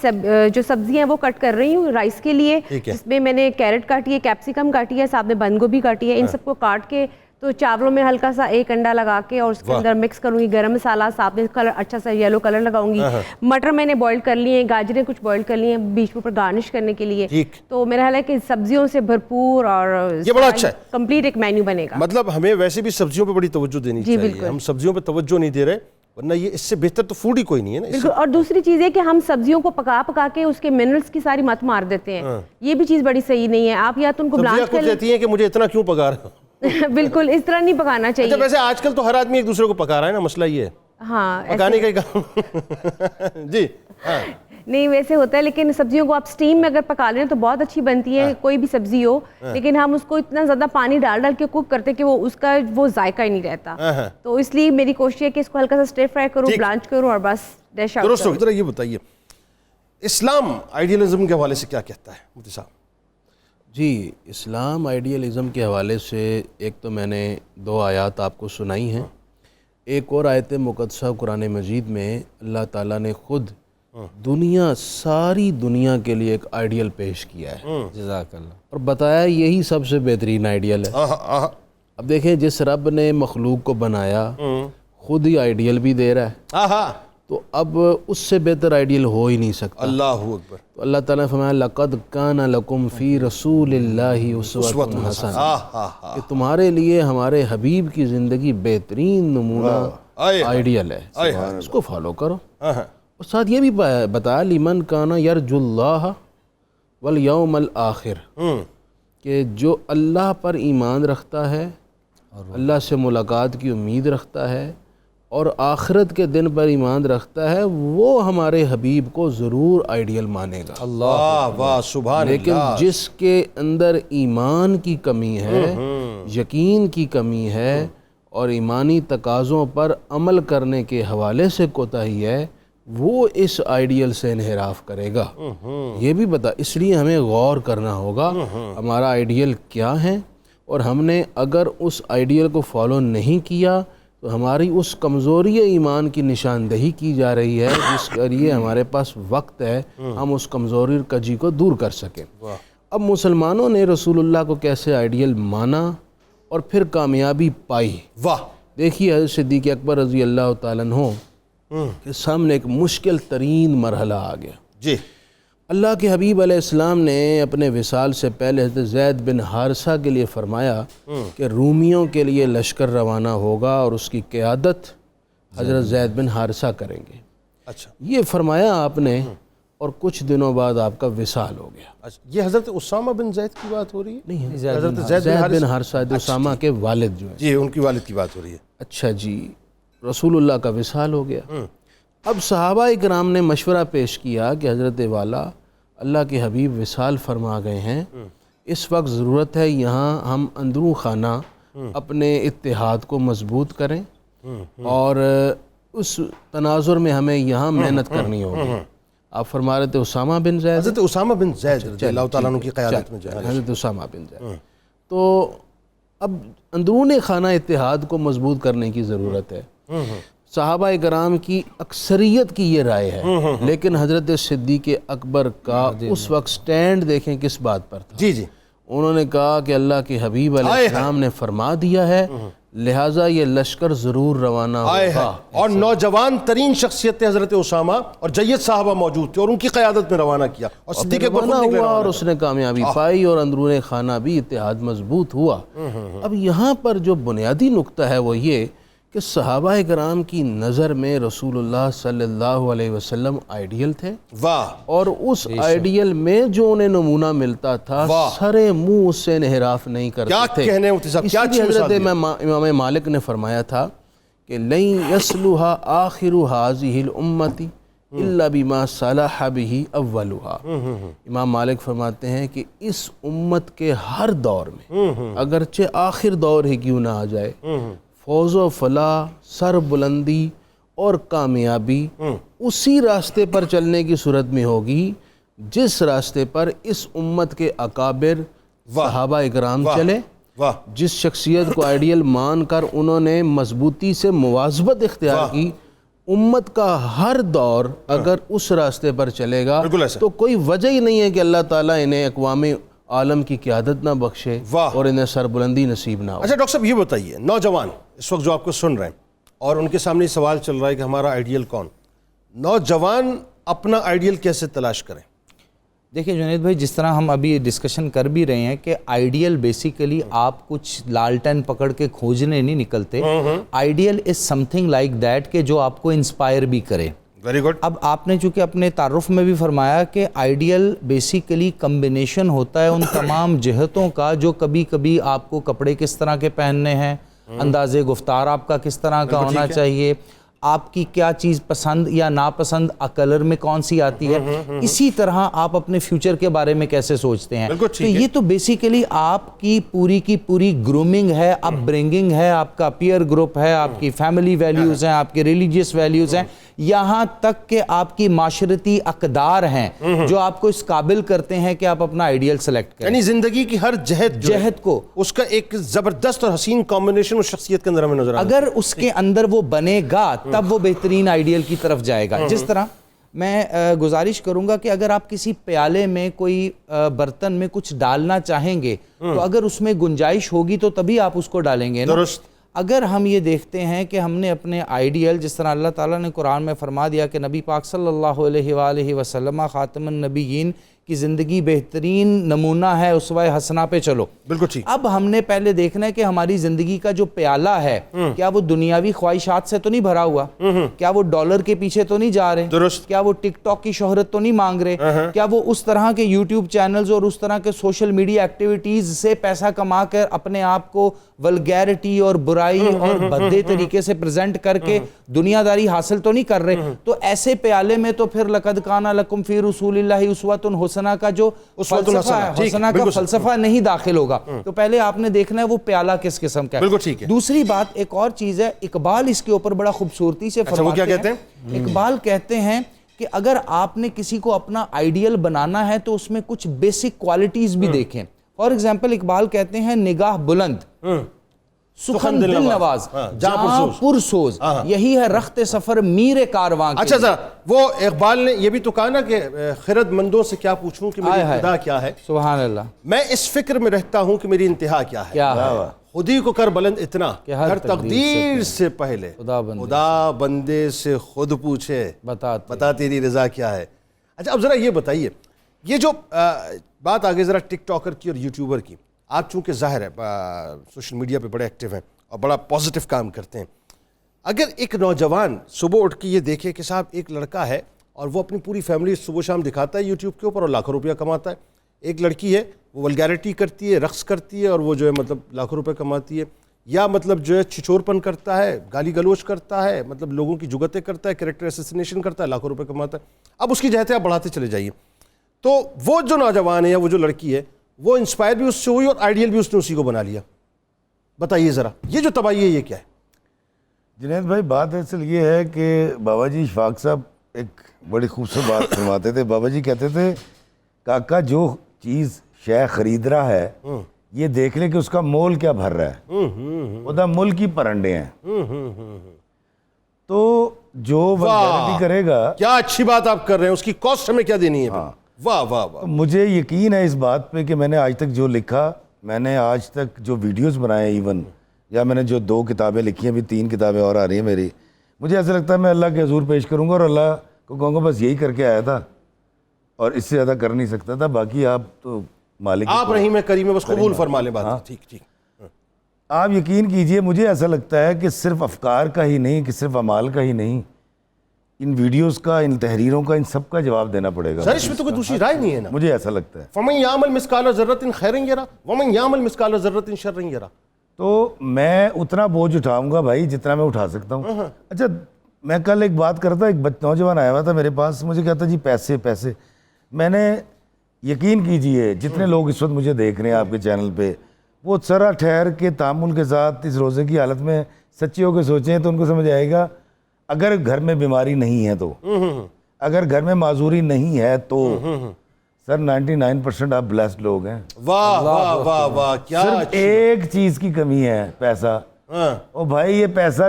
جو سبزیاں ہیں وہ کٹ کر رہی ہوں رائس کے لیے، جس میں نے کیرٹ کاٹی ہے، کیپسیکم کاٹی ہے، ساتھ میں بند گوبھی کاٹی ہے۔ ان سب کو کاٹ کے تو چاولوں میں ہلکا سا ایک انڈا لگا کے اور اس کے اندر مکس کروں گی، گرم مسالہ، ساتھ میں کلر اچھا سا یلو کلر لگاؤں گی۔ مٹر میں نے بوائل کر لیے ہیں، گاجریں کچھ بوائل کر لی ہیں بیچ میں اوپر گارنش کرنے کے لیے۔ تو میرا خیال ہے کہ سبزیوں سے بھرپور اور یہ بڑا اچھا ہے، کمپلیٹ ایک مینیو بنے گا۔ مطلب ہمیں ویسے بھی سبزیوں پہ بڑی توجہ دینی چاہیے، ہم سبزیوں پہ توجہ نہیں دے رہے، ورنہ یہ اس سے بہتر تو فوڈ ہی کوئی نہیں ہے نا. بالکل. اور دوسری چیز ہے کہ ہم سبزیوں کو پکا پکا کے اس کے منرلس کی ساری مت مار دیتے ہیں, یہ بھی چیز بڑی صحیح نہیں ہے. آپ یا تو ان کو بلانچ کر کہتی ہیں کہ مجھے اتنا کیوں پکا رہے ہو. بالکل اس طرح نہیں پکانا چاہیے. اچھا ویسے آج کل تو ہر آدمی ایک دوسرے کو پکا رہا ہے نا, مسئلہ یہ ہے ہاں پکانے کا ہی کام. جی ہاں نہیں ویسے ہوتا ہے, لیکن سبزیوں کو آپ سٹیم میں اگر پکا لیں تو بہت اچھی بنتی ہے, کوئی بھی سبزی ہو, لیکن ہم اس کو اتنا زیادہ پانی ڈال ڈال کے کوک کرتے کہ وہ اس کا وہ ذائقہ ہی نہیں رہتا. تو اس لیے میری کوشش ہے کہ اس کو ہلکا سا سٹر فرائی کرو, بلانچ کرو اور بس ڈش آؤٹ درست. ذرا یہ بتائیے اسلام آئیڈیلزم کے حوالے سے کیا کہتا ہے مفتی صاحب؟ جی, اسلام آئیڈیلزم کے حوالے سے ایک تو میں نے 2 آیات آپ کو سنائی ہیں, ایک اور آیت مقدسہ قرآن مجید میں اللہ تعالیٰ نے خود ساری دنیا کے لیے ایک آئیڈیل پیش کیا ہے, جزاک اللہ, اور بتایا یہی سب سے بہترین آئیڈیل ہے. اب دیکھیں جس رب نے مخلوق کو بنایا خود ہی آئیڈیل بھی دے رہا ہے, تو اب اس سے بہتر آئیڈیل ہو ہی نہیں سکتا. اللہ اکبر. تو اللہ تعالیٰ نے فرمایا لَقَدْ كَانَ لَكُمْ فِي رَسُولِ اللَّهِ أُسْوَةٌ حَسَنَةٌ, کہ تمہارے لیے ہمارے حبیب کی زندگی بہترین نمونہ آئیڈیل ہے, اس کو فالو کرو. اور ساتھ یہ بھی بتایا لِمَنْ كَانَ يَرْجُو اللَّهَ وَالْيَوْمَ الْآخِرَ, کہ جو اللہ پر ایمان رکھتا ہے, اللہ سے ملاقات کی امید رکھتا ہے اور آخرت کے دن پر ایمان رکھتا ہے, وہ ہمارے حبیب کو ضرور آئیڈیل مانے گا. اللہ واہ سبحان. لیکن جس کے اندر ایمان کی کمی ہے, یقین کی کمی ہے اور ایمانی تقاضوں پر عمل کرنے کے حوالے سے کوتاہی ہے, وہ اس آئیڈیل سے انحراف کرے گا. یہ بھی بتا, اس لیے ہمیں غور کرنا ہوگا ہمارا آئیڈیل کیا ہے, اور ہم نے اگر اس آئیڈیل کو فالو نہیں کیا تو ہماری اس کمزوری ایمان کی نشاندہی کی جا رہی ہے, جس کے لیے ہمارے پاس وقت ہے ہم اس کمزوری کجی کو دور کر سکیں. اب مسلمانوں نے رسول اللہ کو کیسے آئیڈیل مانا اور پھر کامیابی پائی. واہ. دیکھیے حضرت صدیق اکبر رضی اللہ تعالیٰ عنہ کے سامنے ایک مشکل ترین مرحلہ آ گیا. جی. اللہ کے حبیب علیہ السلام نے اپنے وصال سے پہلے حضرت زید بن حارثہ کے لیے فرمایا کہ رومیوں کے لیے لشکر روانہ ہوگا اور اس کی قیادت حضرت زید بن حارثہ کریں گے. اچھا یہ فرمایا آپ نے, اور کچھ دنوں بعد آپ کا وصال ہو گیا. اچھا, یہ حضرت اسامہ بن زید کی بات ہو رہی ہے؟ نہیں, حضرت زید بن حارثہ اسامہ کے والد جو ہیں. جی, ان کی والد کی بات ہو رہی ہے. اچھا جی, رسول اللہ کا وصال ہو گیا. اب صحابہ اکرام نے مشورہ پیش کیا کہ حضرت والا اللہ کے حبیب وصال فرما گئے ہیں, اس وقت ضرورت ہے یہاں ہم اندرون خانہ اپنے اتحاد کو مضبوط کریں, اور اس تناظر میں ہمیں یہاں محنت کرنی ہوگی. آپ فرما رہے تھے اسامہ بن زید, حضرت اسامہ بن زید رضی اللہ تعالیٰ عنہ کی قیادت میں حضرت اسامہ بن زید. تو اب اندرون خانہ اتحاد کو مضبوط کرنے کی ضرورت ہے. صحابہ کرام کی اکثریت کی یہ رائے ہے, لیکن حضرت صدیق اکبر کا اس وقت سٹینڈ دیکھیں کس بات پر تھا. جی جی. انہوں نے کہا کہ اللہ کے حبیب علیہ السلام نے فرما دیا ہے, لہٰذا یہ لشکر ضرور روانہ ہوگا. اور نوجوان ترین شخصیت حضرت اسامہ اور جید صحابہ موجود تھے اور ان کی قیادت میں روانہ کیا, اور صدیق اکبر روانہ ہوا اور اس نے کامیابی پائی اور اندرون خانہ بھی اتحاد مضبوط ہوا. اب یہاں پر جو بنیادی نقطہ ہے وہ یہ کہ صحابہ کرام کی نظر میں رسول اللہ صلی اللہ علیہ وسلم آئیڈیل تھے. واہ. اور اس آئیڈیل میں جو انہیں نمونہ ملتا تھا سرے منہ اس سے انحراف نہیں کرتے تھے. کیا کہنے مفتی صاحب, کیا اسی لیے حضرت امام مالک نے فرمایا تھا کہ لَن يَصْلُحَ آخِرُ هَذِهِ الْأُمَّةِ إِلَّا بِمَا صَلَحَ بِهِ أَوَّلُهَا. امام مالک فرماتے ہیں کہ اس امت کے ہر دور میں اگرچہ آخر دور ہی کیوں نہ آ جائے, فوز و فلاح, سر بلندی اور کامیابی اسی راستے پر چلنے کی صورت میں ہوگی جس راستے پر اس امت کے اکابر صحابہ اکرام چلے, جس شخصیت کو آئیڈیل مان کر انہوں نے مضبوطی سے مواظبت اختیار کی. امت کا ہر دور اگر اس راستے پر چلے گا تو کوئی وجہ ہی نہیں ہے کہ اللہ تعالیٰ انہیں اقوام عالم کی قیادت نہ بخشے اور انہیں سربلندی نصیب نہ ہو. اچھا ڈاکٹر صاحب یہ بتائیے, نوجوان اس وقت جو آپ کو سن رہے ہیں اور ان کے سامنے سوال چل رہا ہے کہ ہمارا آئیڈیل کون, نوجوان اپنا آئیڈیل کیسے تلاش کریں؟ دیکھیں جنید بھائی، جس طرح ہم ابھی ڈسکشن کر بھی رہے ہیں کہ آئیڈیل بیسیکلی آپ کچھ لالٹین پکڑ کے کھوجنے نہیں نکلتے. Ideal is some thing like that کہ جو آپ کو انسپائر بھی کرے. Very good. اب آپ نے چونکہ اپنے تعارف میں بھی فرمایا کہ آئیڈیل بیسیکلی کمبینیشن ہوتا ہے ان تمام جہتوں کا جو کبھی کبھی آپ کو کپڑے کس طرح کے پہننے ہیں، انداز گفتار آپ کا کس طرح کا ہونا چاہیے، آپ کی کیا چیز پسند یا ناپسند کلر میں کون سی آتی ہے، اسی طرح آپ اپنے فیوچر کے بارے میں کیسے سوچتے ہیں. تو یہ تو بیسیکلی آپ کی پوری گرومنگ ہے، اپ برنگنگ ہے، آپ کا پیئر گروپ ہے، آپ کی فیملی ویلیوز ہیں، آپ کے ریلیجیس ویلیوز ہیں، یہاں تک کہ آپ کی معاشرتی اقدار ہیں جو آپ کو اس قابل کرتے ہیں کہ آپ اپنا آئیڈیل سلیکٹ کریں. یعنی زندگی کی ہر جہت کو اس کا ایک زبردست اور حسین کمبینیشن اس شخصیت کے اندر ہمیں نظر آتا ہے. اگر اس کے اندر وہ بنے گا تب وہ بہترین آئیڈیل کی طرف جائے گا. جس طرح میں گزارش کروں گا کہ اگر آپ کسی پیالے میں کوئی برتن میں کچھ ڈالنا چاہیں گے تو اگر اس میں گنجائش ہوگی تو تبھی آپ اس کو ڈالیں گے. درست. اگر ہم یہ دیکھتے ہیں کہ ہم نے اپنے آئیڈیل، جس طرح اللہ تعالیٰ نے قرآن میں فرما دیا کہ نبی پاک صلی اللہ علیہ وآلہ وسلم خاتم النبیین کی زندگی بہترین نمونہ ہے، اسوہ حسنہ پہ چلو. بالکل ٹھیک. اب ہم نے پہلے دیکھنا ہے کہ ہماری زندگی کا جو پیالہ ہے کیا وہ دنیاوی خواہشات سے تو نہیں بھرا ہوا، کیا وہ ڈالر کے پیچھے تو نہیں جا رہے، درست. کیا وہ ٹک ٹاک کی شہرت تو نہیں مانگ رہے، کیا وہ اس طرح کے یوٹیوب چینلز اور اس طرح کے سوشل میڈیا ایکٹیویٹیز سے پیسہ کما کر اپنے آپ کو ولگیرٹی اور برائی اور بھدے طریقے سے پریزنٹ کر کے دنیا داری حاصل تو نہیں کر رہے. تو ایسے پیالے میں تو پھر لقد کان لکم فی رسول اللہ اسوۃ حسنہ کا جو حسنہ کا فلسفہ نہیں داخل ہوگا. تو پہلے آپ نے دیکھنا ہے وہ پیالہ کس قسم کا ہے. دوسری بات ایک اور چیز ہے، اقبال اس کے اوپر بڑا خوبصورتی سے فرماتے ہیں. اقبال کہتے ہیں کہ اگر آپ نے کسی کو اپنا آئیڈیل بنانا ہے تو اس میں کچھ بیسک کوالٹیز بھی دیکھیں. فار ایگزامپل اقبال کہتے ہیں نگاہ بلند، سخن دل نواز، جہاں پرسوز، یہی ہے رخت سفر میر کارواں. اچھا ذرا وہ اقبال نے یہ بھی تو کہا نا کہ خرد مندوں سے کیا پوچھوں کہ میری ابتدا کیا ہے. سبحان اللہ. میں اس فکر میں رہتا ہوں کہ میری انتہا کیا ہے. خودی کو کر بلند اتنا ہر تقدیر سے پہلے خدا بندے سے خود پوچھے بتا تیری رضا کیا ہے. اچھا اب ذرا یہ بتائیے، یہ جو بات آگے ذرا ٹک ٹاکر کی اور یوٹیوبر کی، آپ چونکہ ظاہر ہے سوشل میڈیا پہ بڑے ایکٹیو ہیں اور بڑا پازیٹیو کام کرتے ہیں، اگر ایک نوجوان صبح اٹھ کے یہ دیکھے کہ صاحب ایک لڑکا ہے اور وہ اپنی پوری فیملی صبح شام دکھاتا ہے یوٹیوب کے اوپر اور لاکھوں روپیہ کماتا ہے، ایک لڑکی ہے وہ ولگیرٹی کرتی ہے، رقص کرتی ہے اور وہ جو ہے مطلب لاکھوں روپے کماتی ہے، یا مطلب جو ہے چھچور پن کرتا ہے، گالی گلوچ کرتا ہے، مطلب لوگوں کی جگتیں کرتا ہے، کریکٹر اسیسینیشن کرتا ہے، لاکھوں روپے کماتا ہے. اب اس کی جہتیں آپ بڑھاتے چلے جائیے تو وہ جو نوجوان ہے یا وہ جو لڑکی ہے وہ انسپائر بھی اس سے ہوئی اور آئیڈیل بھی اس نے اسی کو بنا لیا. بتائیے ذرا یہ جو تباہی ہے یہ کیا ہے؟ جنید بھائی بات اصل یہ ہے کہ بابا جی اشفاق صاحب ایک بڑی خوبصورت بات فرماتے تھے. بابا جی کہتے تھے کاکا جو چیز شے خرید رہا ہے یہ دیکھ لے کہ اس کا مول کیا بھر رہا ہے، خدا مول کی پرنڈے ہیں. تو جو ولگیرٹی کرے گا، کیا اچھی بات آپ کر رہے ہیں، اس کی کاسٹ ہمیں کیا دینی ہے. واہ واہ واہ. مجھے یقین ہے اس بات پہ کہ میں نے آج تک جو لکھا، میں نے آج تک جو ویڈیوز بنائے ایون، یا میں نے جو 2 کتابیں لکھی ہیں، ابھی 3 کتابیں اور آ رہی ہیں میری، مجھے ایسا لگتا ہے میں اللہ کے حضور پیش کروں گا اور اللہ کو کہوں گا بس یہی کر کے آیا تھا اور اس سے زیادہ کر نہیں سکتا تھا. باقی آپ تو مالک، آپ رحیم کریم بس قبول فرما لیں بات. ٹھیک ٹھیک. آپ یقین کیجئے مجھے ایسا لگتا ہے کہ صرف افکار کا ہی نہیں، کہ صرف اعمال کا ہی نہیں، ان ویڈیوز کا، ان تحریروں کا، ان سب کا جواب دینا پڑے گا. سر اس میں تو کوئی دوسری رائے نہیں ہے نا. مجھے ایسا لگتا ہے. فَمَنْ يَعْمَلْ مِثْقَالَ ذَرَّةٍ خَيْرًا يَرَهُ وَمَنْ يَعْمَلْ مِثْقَالَ ذَرَّةٍ شَرًّا يَرَهُ. تو میں اتنا بوجھ اٹھاؤں گا بھائی جتنا میں اٹھا سکتا ہوں. اچھا میں کل ایک بات کر رہا تھا، ایک نوجوان آیا ہوا تھا میرے پاس، مجھے کہتا جی پیسے پیسے. میں نے، یقین کیجئے جتنے لوگ اس وقت مجھے دیکھ رہے ہیں آپ کے چینل پہ، وہ ذرا ٹھہر کے تامل کے ساتھ اس روزے کی حالت میں سچے ہو کے سوچیں تو ان کو سمجھ آئے گا. اگر گھر میں بیماری نہیں ہے تو، اگر گھر میں معذوری نہیں ہے تو سر 99% آپ بلیسڈ لوگ ہیں. واہ واہ واہ واہ. کیا صرف ایک چیز کی کمی ہے، پیسہ. او بھائی یہ پیسہ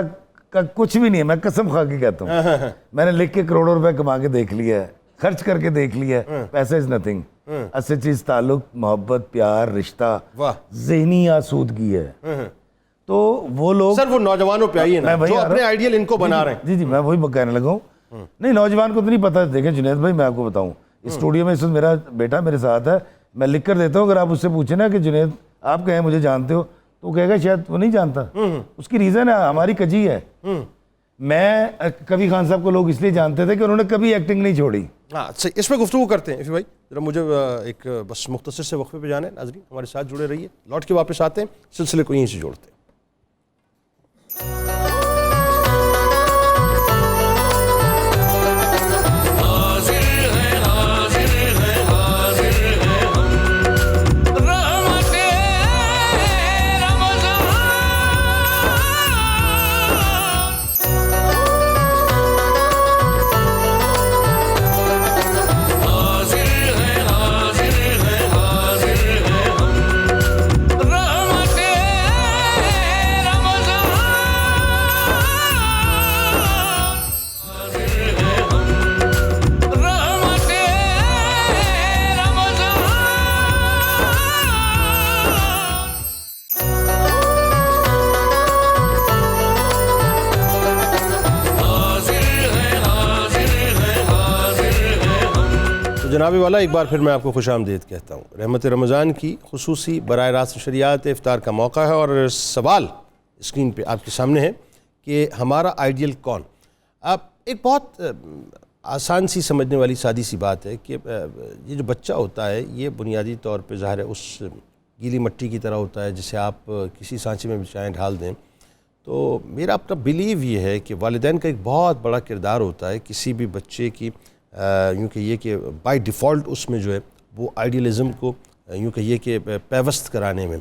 کا کچھ بھی نہیں ہے، میں قسم کھا کے کہتا ہوں. میں نے لکھ کے کروڑوں روپے کما کے دیکھ لیا ہے، خرچ کر کے دیکھ لیا ہے. پیسہ از نتھنگ. اصل چیز تعلق، محبت، پیار، رشتہ، ذہنی آسودگی ہے. تو وہ لوگ، سر وہ نوجوانوں پہ آئیے نا جو اپنے آئیڈیل ان کو بنا رہے ہیں. جی میں وہی کہنے لگا ہوں. نہیں نوجوان کو تو نہیں پتہ. دیکھیں جنید بھائی میں آپ کو بتاؤں، اسٹوڈیو میں اس وقت میرا بیٹا میرے ساتھ ہے, میں لکھ کر دیتا ہوں, اگر آپ اس سے پوچھیں نا کہ جنید آپ کہیں مجھے جانتے ہو, تو وہ کہے گا شاید وہ نہیں جانتا. اس کی ریزن ہے ہماری کجی ہے. میں کبھی خان صاحب کو لوگ اس لیے جانتے تھے کہ انہوں نے کبھی ایکٹنگ نہیں چھوڑی. ہاں صحیح, اس پہ گفتگو کرتے ہیں. بھائی ذرا مجھے ایک بس مختصر سے وقفے پہ جانا ہے. ناظرین ہمارے ساتھ جڑے رہیے, لوٹ کے واپس آتے ہیں, سلسلے کو یہیں سے جوڑتے ہیں. جناب والا ایک بار پھر میں آپ کو خوش آمدید کہتا ہوں. رحمت رمضان کی خصوصی براہ راست نشریات افطار کا موقع ہے, اور سوال اسکرین پہ آپ کے سامنے ہے کہ ہمارا آئیڈیل کون. اب ایک بہت آسان سی سمجھنے والی سادی سی بات ہے کہ یہ جو بچہ ہوتا ہے یہ بنیادی طور پہ ظاہر ہے اس گیلی مٹی کی طرح ہوتا ہے جسے آپ کسی سانچے میں بچائیں ڈھال دیں. تو میرا اپنا بلیو یہ ہے کہ والدین کا ایک بہت بڑا کردار ہوتا ہے کسی بھی بچے کی یوں کہیے کہ بائی ڈیفالٹ اس میں جو ہے وہ آئیڈیلزم کو یوں کہیے کہ پیوست کرانے میں.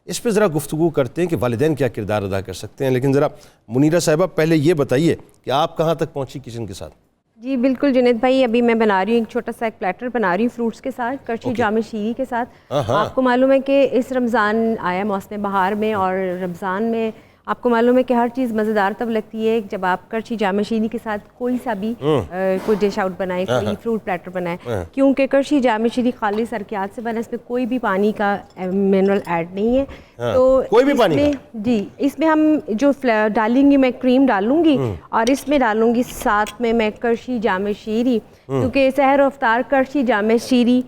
اس پہ ذرا گفتگو کرتے ہیں کہ والدین کیا کردار ادا کر سکتے ہیں. لیکن ذرا منیرہ صاحبہ پہلے یہ بتائیے کہ آپ کہاں تک پہنچی کچن کے ساتھ؟ جی بالکل جنید بھائی, ابھی میں بنا رہی ہوں ایک چھوٹا سا ایک پلیٹر بنا رہی ہوں فروٹس کے ساتھ, کرچی جام شیری کے ساتھ. آپ کو معلوم ہے کہ اس رمضان آیا موسم بہار میں, اور رمضان میں آپ کو معلوم ہے کہ ہر چیز مزیدار تب لگتی ہے جب آپ کرچی جام شیری کے ساتھ کوئی سا بھی کوئی ڈش آؤٹ بنائیں, کوئی فروٹ پلیٹر بنائیں, کیونکہ کرچی جام شیری خالص سرکیات سے بنا, اس میں کوئی بھی پانی کا منرل ایڈ نہیں ہے. تو کوئی بھی پانی کا جی اس میں ہم جو ڈالیں گی, میں کریم ڈالوں گی اور اس میں ڈالوں گی ساتھ میں کرچی جام شیری, کیونکہ سحر و افطار کرچی جام شیری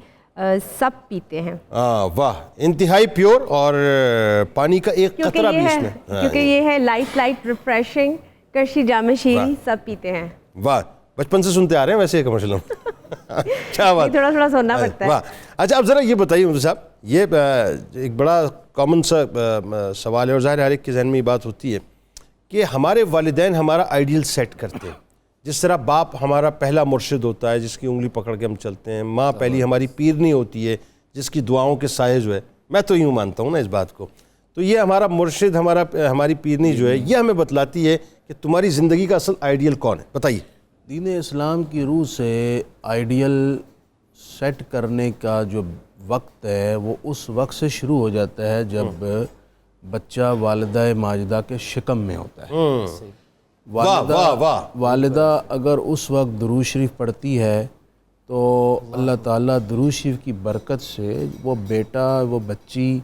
سب پیتے ہیں. واہ, انتہائی پیور اور پانی کا ایک قطرہ بھی اس میں, کیونکہ یہ ہے لائٹ ریفریشنگ کرچی جام شیری سب پیتے ہیں. واہ, بچپن سے سنتے آ رہے ہیں ویسے کمرشل. کیا بات, تھوڑا تھوڑا سننا پڑتا ہے. اچھا اب ذرا یہ بتائیے مفتی صاحب, یہ ایک بڑا کامن سا سوال ہے اور ظاہر ہر ایک کے ذہن میں یہ بات ہوتی ہے کہ ہمارے والدین ہمارا آئیڈیل سیٹ کرتے ہیں. جس طرح باپ ہمارا پہلا مرشد ہوتا ہے جس کی انگلی پکڑ کے ہم چلتے ہیں, ماں پہلی ہماری پیرنی ہوتی ہے جس کی دعاؤں کے سائے جو ہے, میں تو یوں مانتا ہوں نا اس بات کو, تو یہ ہمارا مرشد ہماری پیرنی جو ہے یہ ہمیں بتلاتی ہے کہ تمہاری زندگی کا اصل آئیڈیل کون ہے. بتائیے. دین اسلام کی روح سے آئیڈیل سیٹ کرنے کا جو وقت ہے وہ اس وقت سے شروع ہو جاتا ہے جب بچہ والدہ ماجدہ کے شکم میں ہوتا ہے. والدہ اگر اس وقت درود شریف پڑھتی ہے تو اللہ تعالیٰ درود شریف کی برکت سے وہ بیٹا, وہ بچی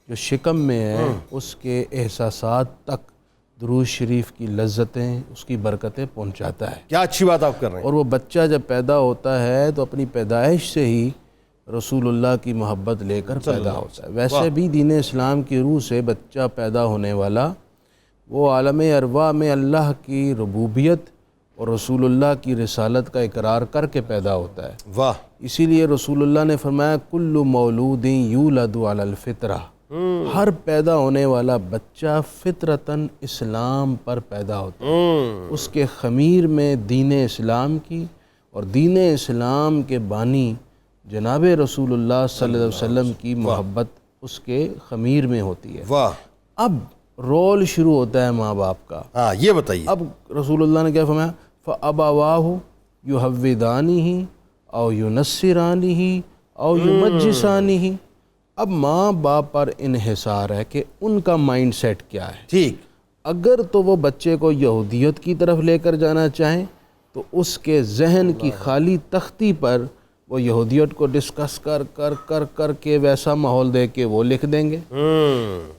جو شکم میں ہے, اس کے احساسات تک درود شریف کی لذتیں, اس کی برکتیں پہنچاتا ہے. کیا اچھی بات آپ کر رہے ہیں. اور وہ بچہ جب پیدا ہوتا ہے تو اپنی پیدائش سے ہی رسول اللہ کی محبت لے کر پیدا ہوتا ہے. ویسے بھی دین اسلام کی روح سے بچہ پیدا ہونے والا وہ عالم ارواح میں اللہ کی ربوبیت اور رسول اللہ کی رسالت کا اقرار کر کے پیدا ہوتا ہے. واہ. اسی لیے رسول اللہ نے فرمایا کل مولود یولد علی الفطرہ, ہر پیدا ہونے والا بچہ فطرتاً اسلام پر پیدا ہوتا ہے. اس کے خمیر میں دین اسلام کی اور دین اسلام کے بانی جناب رسول اللہ صلی اللہ علیہ وسلم کی محبت اس کے خمیر میں ہوتی ہے. واہ. اب رول شروع ہوتا ہے ماں باپ کا. ہاں یہ بتائیے. اب رسول اللہ نے کیا فرمایا, فَأَبَوَاهُ يُحَوِّدَانِهِ او يُنَصِّرَانِهِ او يُمَجِّسَانِهِ. اب ماں باپ پر انحصار ہے کہ ان کا مائنڈ سیٹ کیا ہے. ٹھیک. اگر تو وہ بچے کو یہودیت کی طرف لے کر جانا چاہیں تو اس کے ذہن کی خالی تختی پر وہ یہودیت کو ڈسکس کر کے ویسا ماحول دے کے وہ لکھ دیں گے.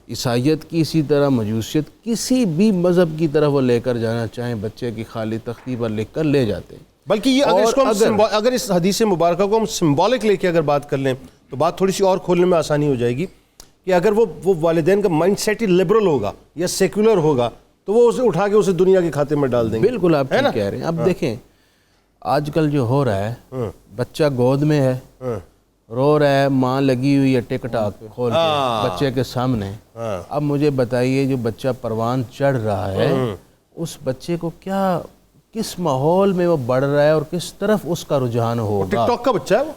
عیسائیت کی اسی طرح, مجوسیت, کسی بھی مذہب کی طرف وہ لے کر جانا چاہیں بچے کی خالی تختی پر لکھ کر لے جاتے ہیں. بلکہ یہ اگر اس کو اگر اس حدیث مبارکہ کو ہم سمبولک لے کے اگر بات کر لیں تو بات تھوڑی سی اور کھولنے میں آسانی ہو جائے گی کہ اگر وہ والدین کا مائنڈ سیٹ ہی لبرل ہوگا یا سیکولر ہوگا تو وہ اسے اٹھا کے اسے دنیا کے کھاتے میں ڈال دیں گے. بالکل آپ ٹھیک کہہ رہے ہیں. اب دیکھیں آج کل جو ہو رہا ہے, بچہ گود میں ہے, رو رہا ہے, ماں لگی ہوئی ہے ٹک ٹاک کھول کے بچے کے سامنے. اب مجھے بتائیے جو بچہ پروان چڑھ رہا ہے اس بچے کو کیا کس ماحول میں وہ بڑھ رہا ہے اور کس طرف اس کا رجحان ہوگا. ٹک ٹاک کا بچہ ہے وہ,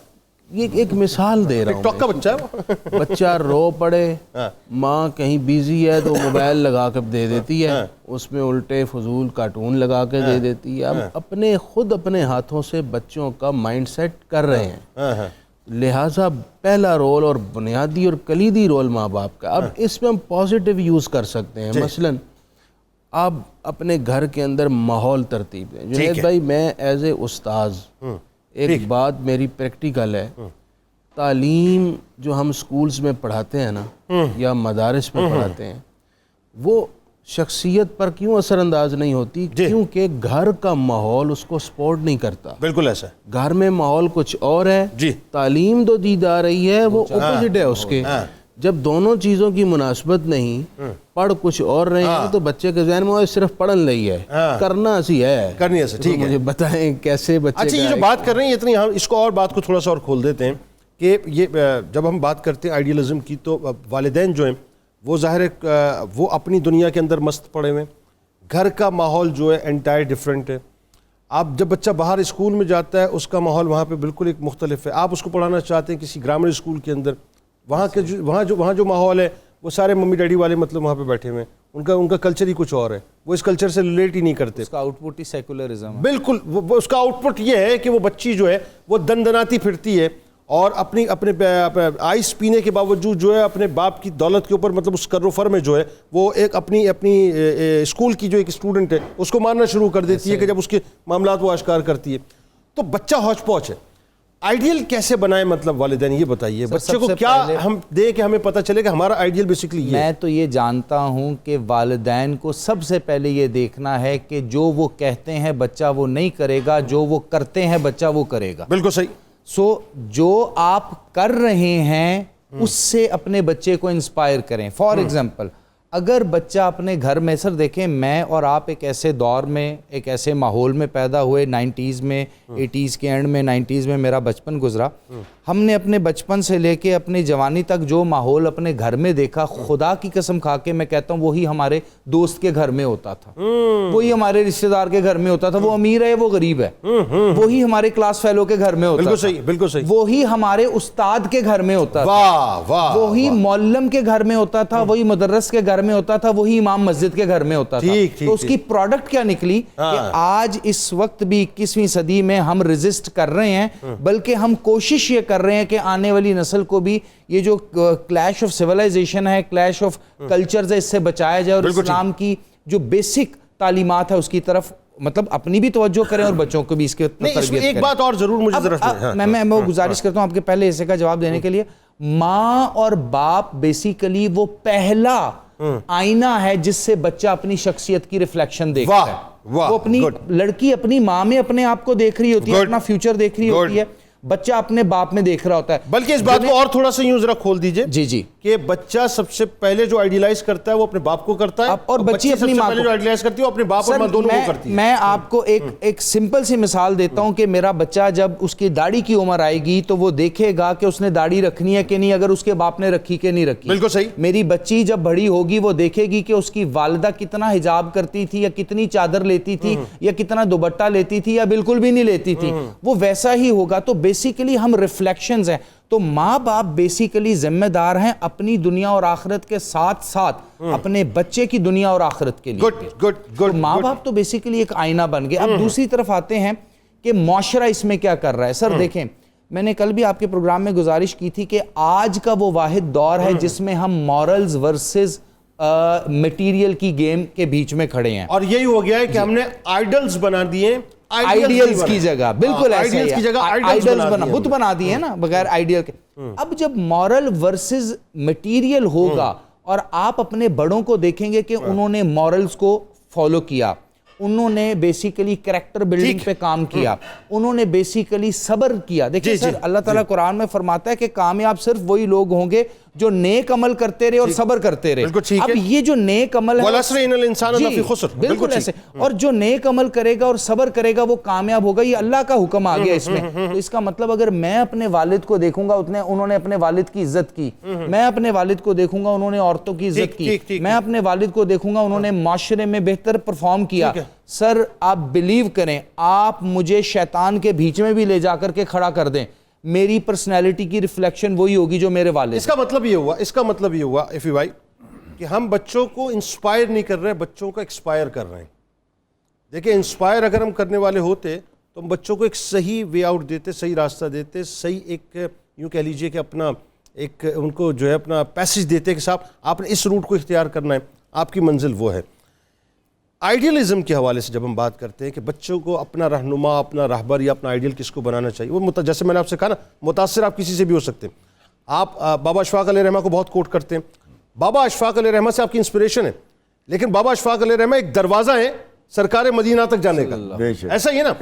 یہ ایک مثال دے رہا ہوں. ٹک ٹاک کا بچہ ہے وہ. بچہ رو پڑے, ماں کہیں بیزی ہے تو موبائل لگا کے دے دیتی ہے, اس میں الٹے فضول کارٹون لگا کے دے دیتی ہے. اب خود اپنے ہاتھوں سے بچوں کا مائنڈ سیٹ کر رہے ہیں. لہٰذا پہلا رول اور بنیادی اور کلیدی رول ماں باپ کا. اب اس میں ہم پازیٹیو یوز کر سکتے ہیں. مثلاً آپ اپنے گھر کے اندر ماحول ترتیب دیں. جنید بھائی میں ایز اے استاذ ایک بات میری پریکٹیکل ہے, تعلیم جو ہم سکولز میں پڑھاتے ہیں نا یا مدارس میں پڑھاتے ہیں وہ شخصیت پر کیوں اثر انداز نہیں ہوتی؟ کیونکہ گھر کا ماحول اس کو سپورٹ نہیں کرتا. بالکل ایسا ہے. گھر میں ماحول کچھ اور ہے, تعلیم جو دی جا رہی ہے وہ اپوزٹ ہے اس کے. جب دونوں چیزوں کی مناسبت نہیں, پڑھ کچھ اور رہے ہیں تو بچے کے ذہن میں صرف پڑھن لئی ہے, کرنا اسی ہے, کرنی ایسا. ٹھیک ہے, مجھے بتائیں کیسے بچے. اچھا یہ جو بات کر رہے ہیں اتنی, ہم اس کو اور بات کو تھوڑا سا اور کھول دیتے ہیں کہ یہ جب ہم بات کرتے ہیں آئیڈیلزم کی تو والدین جو ہیں وہ ظاہر ہے وہ اپنی دنیا کے اندر مست پڑے ہوئے ہیں. گھر کا ماحول جو ہے انٹائر ڈفرینٹ ہے. آپ جب بچہ باہر اسکول میں جاتا ہے اس کا ماحول وہاں پہ بالکل ایک مختلف ہے. آپ اس کو پڑھانا چاہتے ہیں کسی گرامر اسکول کے اندر, وہاں جو ماحول ہے وہ سارے ممی ڈیڈی والے مطلب وہاں پہ بیٹھے ہوئے ہیں, ان کا کلچر ہی کچھ اور ہے, وہ اس کلچر سے ریلیٹ ہی نہیں کرتے. اس کا آؤٹ پٹ ہی سیکولرزم ہے. بالکل, اس کا آؤٹ پٹ یہ ہے کہ وہ بچی جو ہے وہ دندناتی پھرتی ہے اور اپنے آئس پینے کے باوجود جو ہے اپنے باپ کی دولت کے اوپر مطلب اس کر و فر میں جو ہے وہ ایک اپنی اسکول کی جو ایک اسٹوڈنٹ ہے اس کو مارنا شروع کر دیتی ہے کہ جب اس کے معاملات وہ اشکار کرتی ہے. تو بچہ ہوچ پوچ ہے. آئیڈیل کیسے بنائے مطلب والدین یہ بتائیے, بچے کو کیا ہم دیں کہ ہمیں پتہ چلے کہ ہمارا آئیڈیل بیسیکلی یہ ہے. میں تو یہ جانتا ہوں کہ والدین کو سب سے پہلے یہ دیکھنا ہے کہ جو وہ کہتے ہیں بچہ وہ نہیں کرے گا, جو وہ کرتے ہیں بچہ وہ کرے گا. بالکل صحیح. جو آپ کر رہے ہیں اس سے اپنے بچے کو انسپائر کریں. فار ایگزامپل اگر بچہ اپنے گھر میں, سر دیکھیں میں اور آپ ایک ایسے دور میں ایک ایسے ماحول میں پیدا ہوئے, 90s میں, 80s کے اینڈ میں, 90s میں میرا بچپن گزرا. ہم نے اپنے بچپن سے لے کے اپنی جوانی تک جو ماحول اپنے گھر میں دیکھا, خدا کی قسم کھا کے میں کہتا ہوں وہی ہمارے دوست کے گھر میں ہوتا تھا, وہی ہمارے رشتہ دار کے گھر میں ہوتا تھا. وہ امیر ہے وہ غریب ہے, وہی ہمارے کلاس فیلو کے گھر میں ہوتا تھا. بالکل صحیح. وہی ہمارے استاد کے گھر میں ہوتا تھا, وہی معلم کے گھر میں ہوتا تھا, وہی مدرس کے گھر میں ہوتا تھا, وہی امام مسجد کے گھر میں ہوتا تھا. تو اس کی پروڈکٹ کیا نکلی کہ آج اس وقت بھی 21ویں صدی میں ہم ریزسٹ کر رہے ہیں, بلکہ ہم کوشش یہ کر رہے ہیں کہ آنے والی نسل کو بھی یہ جو کلیش آف سیولائزیشن ہے, کلیش آف کلچرز ہے, اس سے بچایا جائے اور اسلام کی جو بیسک تعلیمات ہے اس کی طرف مطلب اپنی بھی توجہ کریں اور بچوں کو بھی اس کے تربیت کریں. ایک بات اور ضرور مجھے ضرورت ہے, میں گزارش کرتا ہوں آپ کے پہلے حصے کا جواب دینے کے لیے. ماں اور باپ بیسیکلی وہ پہلا آئینہ ہے جس سے بچہ اپنی شخصیت کی ریفلیکشن دیکھتا ہے. وہ اپنی لڑکی اپنی ماں میں اپنے آپ کو دیکھ رہی ہوتی ہے, اپنا فیوچر دیکھ رہی ہوتی ہے, بچہ اپنے باپ میں دیکھ رہا ہوتا ہے. بلکہ اس بات کو اور تھوڑا سا یوں ذرا کھول دیجئے جی کہ بچہ سب سے پہلے جو آئیڈیلائز کرتا ہے وہ اپنے باپ کو کرتا ہے, اور بچی اپنی ماں کو. جو آئیڈیلائز کرتی ہے وہ اپنے باپ اور ماں دونوں کو کرتی ہے. میں آپ کو ایک سمپل سی مثال دیتا ہوں کہ میرا بچہ جب اس کی داڑھی کی عمر آئے گی تو وہ دیکھے گا کہ اس نے داڑھی رکھنی ہے کہ نہیں, اگر اس کے باپ نے رکھی کہ نہیں رکھی. بالکل صحیح. میری بچی جب بڑی ہوگی وہ دیکھے گی کہ اس کی والدہ کتنا حجاب کرتی تھی یا کتنی چادر لیتی تھی یا کتنا دوپٹہ لیتی تھی یا بالکل بھی نہیں لیتی تھی, وہ ویسا ہی ہوگا. تو بیسیکلی ہم ریفلیکشنز ہیں. تو ماں باپ بیسیکلی ذمہ دار ہیں اپنی دنیا اور آخرت کے ساتھ ساتھ اپنے بچے کی دنیا اور آخرت کے لیے. ماں باپ تو بیسیکلی ایک آئینہ بن گئے. اب دوسری طرف آتے ہیں کہ معاشرہ اس میں کیا کر رہا ہے. سر دیکھیں میں نے کل بھی آپ کے پروگرام میں گزارش کی تھی کہ آج کا وہ واحد دور ہے جس میں ہم مورلز ورسز میٹیریل کی گیم کے بیچ میں کھڑے ہیں, اور یہی ہو گیا ہے کہ ہم نے آئیڈلز بنا دیے, آئیڈیلز کی جگہ. بالکل ایسے ہی آئیڈلز بت بنا دیے نا بغیر آئیڈیل کے. اب جب مورل ورسز میٹیریل ہوگا اور آپ اپنے بڑوں کو دیکھیں گے کہ انہوں نے مورلز کو فالو کیا, انہوں نے بیسیکلی کریکٹر بلڈنگ پہ کام کیا, انہوں نے بیسیکلی صبر کیا. دیکھیں سر, اللہ تعالیٰ قرآن میں فرماتا ہے کہ کامیاب صرف وہی لوگ ہوں گے جو نیک عمل کرتے رہے اور صبر کرتے رہے. اب یہ جو نیک عمل ہے, بالکل ایسے, اور جو نیک عمل کرے گا اور صبر کرے گا وہ کامیاب ہوگا, یہ اللہ کا حکم آ گیا اس میں. تو اس کا مطلب اگر میں اپنے والد کو دیکھوں گا انہوں نے اپنے والد کی عزت کی, میں اپنے والد کو دیکھوں گا انہوں نے عورتوں کی عزت کی, میں اپنے والد کو دیکھوں گا انہوں نے معاشرے میں بہتر پرفارم کیا, سر آپ بلیو کریں, آپ مجھے شیطان کے بیچ میں بھی لے جا کر کے کھڑا کر دیں, میری پرسنالٹی کی ریفلیکشن وہی ہوگی جو میرے والد. اس کا مطلب یہ ہوا ایفی بھائی کہ ہم بچوں کو انسپائر نہیں کر رہے, بچوں کو ایکسپائر کر رہے ہیں. دیکھیں انسپائر اگر ہم کرنے والے ہوتے تو ہم بچوں کو ایک صحیح وے آؤٹ دیتے, صحیح راستہ دیتے, صحیح ایک یوں کہہ لیجئے کہ اپنا ایک ان کو جو ہے اپنا پیسج دیتے کہ صاحب آپ نے اس روٹ کو اختیار کرنا ہے, آپ کی منزل وہ ہے. آئیڈیلزم کے حوالے سے جب ہم بات کرتے ہیں کہ بچوں کو اپنا رہنما, اپنا رہبر یا اپنا آئیڈیل کس کو بنانا چاہیے, وہ جیسے میں نے آپ سے کہا نا, متاثر آپ کسی سے بھی ہو سکتے ہیں. آپ بابا اشفاق علیہ رحمہ کو بہت کوٹ کرتے ہیں, بابا اشفاق علیہ رحمہ سے آپ کی انسپریشن ہے, لیکن بابا اشفاق علیہ رحمہ ایک دروازہ ہے سرکار مدینہ تک جانے کا. ایسا ہی ہے نا.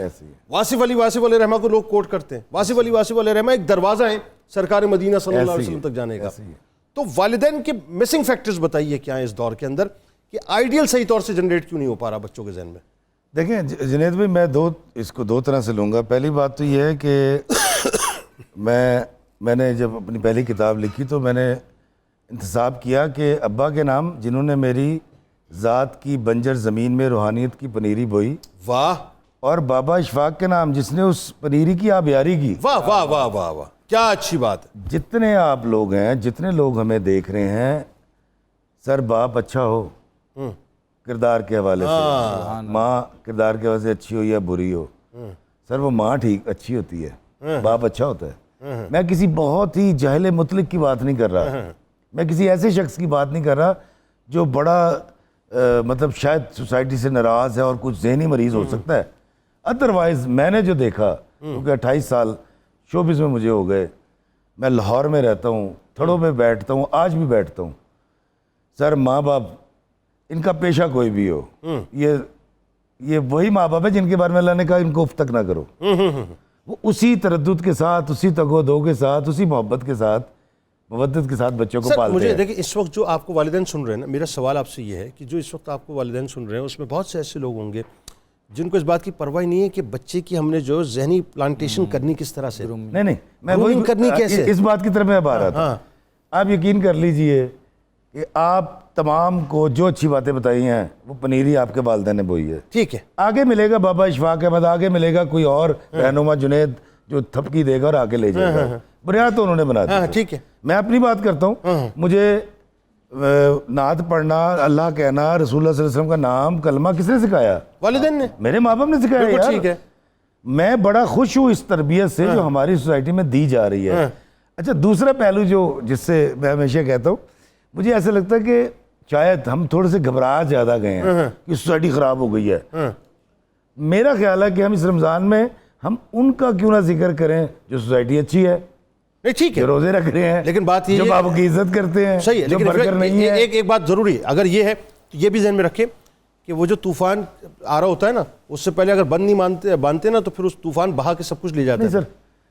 واصف علی علیہ رحمہ کو لوگ کوٹ کرتے ہیں, واصف علی رحمہ ایک دروازہ ہے سرکار مدینہ صلی اللہ علیہ وسلم تک جانے کا. تو والدین کے مسنگ فیکٹرز بتائیے کیا ہیں اس دور کے اندر کہ آئیڈیل صحیح طور سے جنریٹ کیوں نہیں ہو پا رہا بچوں کے ذہن میں؟ دیکھیں جنید بھائی, میں اس کو دو طرح سے لوں گا. پہلی بات تو یہ ہے کہ میں نے جب اپنی پہلی کتاب لکھی تو میں نے انتصاب کیا کہ ابا کے نام جنہوں نے میری ذات کی بنجر زمین میں روحانیت کی پنیری بوئی, واہ, اور بابا اشفاق کے نام جس نے اس پنیری کی آبیاری کی. واہ واہ واہ واہ واہ, کیا اچھی بات ہے. جتنے آپ لوگ ہیں, جتنے لوگ ہمیں دیکھ رہے ہیں, سر باپ اچھا ہو کردار کے حوالے سے, ماں کردار کے حوالے سے اچھی ہو یا بری ہو, سر وہ ماں ٹھیک اچھی ہوتی ہے, باپ اچھا ہوتا ہے. میں کسی بہت ہی جاہل مطلق کی بات نہیں کر رہا, میں کسی ایسے شخص کی بات نہیں کر رہا جو بڑا مطلب شاید سوسائٹی سے ناراض ہے اور کچھ ذہنی مریض ہو سکتا ہے. ادروائز میں نے جو دیکھا, کیونکہ 28 سال شوبز میں مجھے ہو گئے, میں لاہور میں رہتا ہوں, تھڑوں پہ بیٹھتا ہوں, آج بھی بیٹھتا ہوں. سر ماں باپ ان کا پیشہ کوئی بھی ہو, یہ وہی ماں باپ ہے جن کے بارے میں اللہ نے کہا ان کو اف تک نہ کرو. وہ اسی تردد کے ساتھ, اسی تگ و دو کے ساتھ, اسی محبت کے ساتھ, مودت کے ساتھ بچوں کو پالتے ہیں. مجھے دیکھیں اس وقت جو آپ کو والدین سن رہے ہیں نا, میرا سوال آپ سے یہ ہے کہ جو اس وقت آپ کو والدین سن رہے ہیں اس میں بہت سے ایسے لوگ ہوں گے جن کو اس بات کی پرواہ نہیں ہے کہ بچے کی ہم نے جو ذہنی پلانٹیشن کرنی کس طرح سے. نہیں میں وہی کرنی کیسے, اس بات کی طرف میں اب آ رہا تھا. آپ یقین کر لیجئے کہ آپ تمام کو جو اچھی باتیں بتائی ہیں وہ پنیری آپ کے والدین نے بوئی ہے. ٹھیک ہے, آگے ملے گا بابا اشفاق احمد, آگے ملے گا کوئی اور رہنما جنید جو تھپکی دے گا اور آگے لے جائے گا. بنیاد تو انہوں نے بنا دی. ٹھیک ہے, میں اپنی بات کرتا ہوں. مجھے نعت پڑھنا, اللہ کہنا, رسول اللہ صلی اللہ علیہ وسلم کا نام کلمہ کس نے سکھایا؟ والدین نے, میرے ماں باپ نے سکھایا یار. ٹھیک ہے, میں بڑا خوش ہوں اس تربیت سے جو ہماری سوسائٹی میں دی جا رہی ہے. اچھا دوسرا پہلو جو جس سے میں ہمیشہ کہتا ہوں, مجھے ایسا لگتا ہے کہ شاید ہم تھوڑے سے گھبرا زیادہ گئے ہیں کہ سوسائٹی خراب ہو گئی ہے. میرا خیال ہے کہ ہم اس رمضان میں ہم ان کا کیوں نہ ذکر کریں جو سوسائٹی اچھی ہے, ٹھیک ہے, جو روزے رکھ رہے ہیں, لیکن بات یہ جو باپ کی عزت کرتے ہیں, صحیح ہے, جو برگر نہیں ہے. ایک بات ضروری ہے, اگر یہ ہے تو یہ بھی ذہن میں رکھیں کہ وہ جو طوفان آ رہا ہوتا ہے نا, اس سے پہلے اگر بند نہیں باندھتے نا تو پھر اس طوفان بہا کے سب کچھ لے جاتا ہے. سر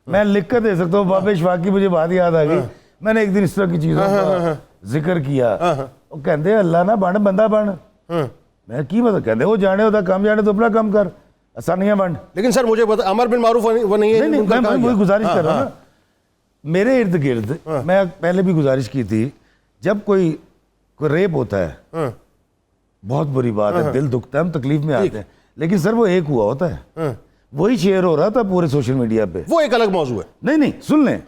میں لکھ کر دے سکتا ہوں, بابا اشفاق کی مجھے بات یاد آ گئی. میں نے ایک دن اس طرح کی چیزوں کا ذکر کیا, وہ کہتے ہیں اللہ نہ بن بندہ بن. میں کی مطلب کہتے ہیں وہ جانے ہوتا کام جانے تو اپنا کام کر, آسانیاں بن. لیکن سر مجھے بتا, امر بن معروف وہ نہیں ہے. میں وہی گزارش کر رہا ہوں نا, میرے ارد گرد میں پہلے بھی گزارش کی تھی, جب کوئی ریپ ہوتا ہے بہت بری بات ہے, دل دکھتا ہے, ہم تکلیف میں آتے ہیں, لیکن سر وہ ایک ہوا ہوتا ہے, وہی شیئر ہو رہا تھا پورے سوشل میڈیا پہ, وہ ایک الگ موضوع ہے. نہیں سن لیں,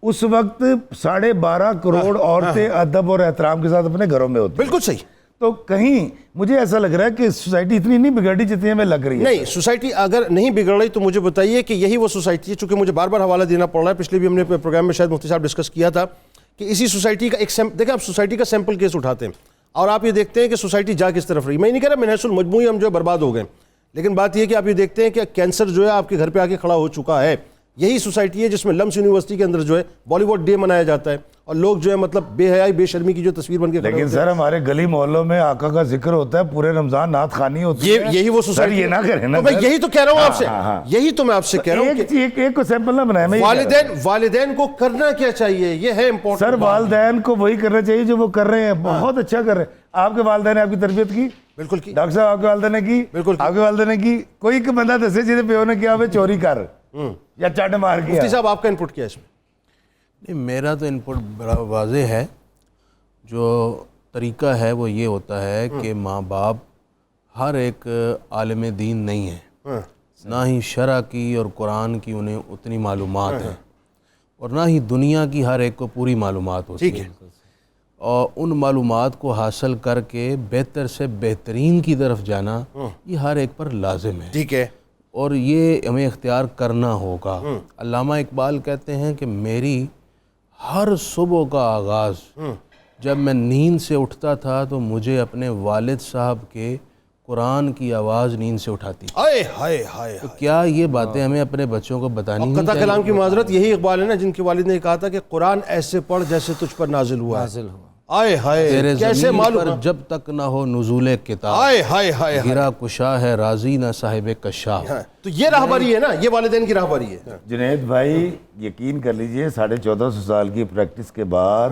اس وقت 12.5 کروڑ عورتیں ادب اور احترام کے ساتھ اپنے گھروں میں ہوتی. بالکل صحیح. تو کہیں مجھے ایسا لگ رہا ہے کہ سوسائٹی اتنی نہیں بگڑی جتنی ہمیں لگ رہی ہے. نہیں, سوسائٹی اگر نہیں بگڑ رہی تو مجھے بتائیے کہ یہی وہ سوسائٹی ہے, چونکہ مجھے بار بار حوالہ دینا پڑ رہا ہے, پچھلے بھی ہم نے پروگرام میں شاید مفتی صاحب ڈسکس کیا تھا کہ اسی سوسائٹی کا ایک دیکھیں آپ سوسائٹی کا سیمپل کیس اٹھاتے ہیں اور آپ یہ دیکھتے ہیں کہ سوسائٹی جا کس طرف رہی. میں نہیں کہہ رہا محض مجموعی ہم جو برباد ہو گئے, لیکن بات یہ ہے کہ آپ یہ دیکھتے ہیں کہ کینسر جو ہے آپ کے گھر پہ آ کے کھڑا ہو چکا ہے. یہی سوسائٹی ہے جس میں لمس یونیورسٹی کے اندر جو ہے بالی ووڈ ڈے منایا جاتا ہے, اور لوگ جو ہے مطلب بے حیائی بے شرمی کی جو تصویر بن کے کھڑے لیکن ہوتے ہیں۔ سر ہمارے گلی محلوں میں آقا کا ذکر ہوتا ہے پورے رمضان، نعت خوانی ہوتی ہے، یہی وہ سر سوسائٹی یہ نہ کریں نا تو میں سر۔ یہی تو کہہ رہا ہوں آپ سے، ہاں، ہاں۔ یہی تو میں آپ سے کہہ رہا ہوں کہ ایک کو سیمپل نہ بنائے، میں یہ کہہ رہا ہوں۔ والدین کو کرنا کیا چاہیے، یہ ہے امپورٹنٹ سر والدین کو وہی کرنا چاہیے جو وہ کر رہے ہیں، بہت اچھا کر رہے ہیں۔ آپ کے والدین نے آپ کی تربیت کی؟ بالکل کی۔ ڈاکٹر صاحب آپ کے والدین نے کی؟ بالکل کی۔ آپ کے والدین نے کی؟ کوئی ایک بندہ دسے جنہیں پیو نے کیا ہوئے چوری کر یا چٹ مار کیا؟ مفتی صاحب آپ کا انپٹ کیا ہے اس میں؟ نہیں، میرا تو انپٹ بڑا واضح ہے۔ جو طریقہ ہے وہ یہ ہوتا ہے کہ ماں باپ ہر ایک عالم دین نہیں ہے، نہ ہی شرع کی اور قرآن کی انہیں اتنی معلومات ہے، اور نہ ہی دنیا کی ہر ایک کو پوری معلومات ہوتی ہے، اور ان معلومات کو حاصل کر کے بہتر سے بہترین کی طرف جانا یہ ہر ایک پر لازم ہے، ٹھیک ہے، اور یہ ہمیں اختیار کرنا ہوگا۔ علامہ اقبال کہتے ہیں کہ میری ہر صبح کا آغاز جب میں نیند سے اٹھتا تھا تو مجھے اپنے والد صاحب کے قرآن کی آواز نیند سے اٹھاتی تھی۔ ہائے ہائے ہائے، تو کیا یہ باتیں ہمیں اپنے بچوں کو بتانی نہیں قطع چاہیے؟ کلام کی معذرت یہی اقبال ہے نا جن کے والد نے کہا تھا کہ قرآن ایسے پڑھ جیسے تجھ پر نازل ہوا ہے۔ آئے ہائے، تیرے کیسے زمین پر معلوم، جب تک نہ ہو نزول کتاب، آئے ہائے ہائے، گرا کشا ہے راضی نہ صاحب کشاف۔ تو یہ راہبری ہے نا، یہ والدین کی راہبری ہے۔ جنید بھائی یقین کر لیجئے 1450 سال کی پریکٹس کے بعد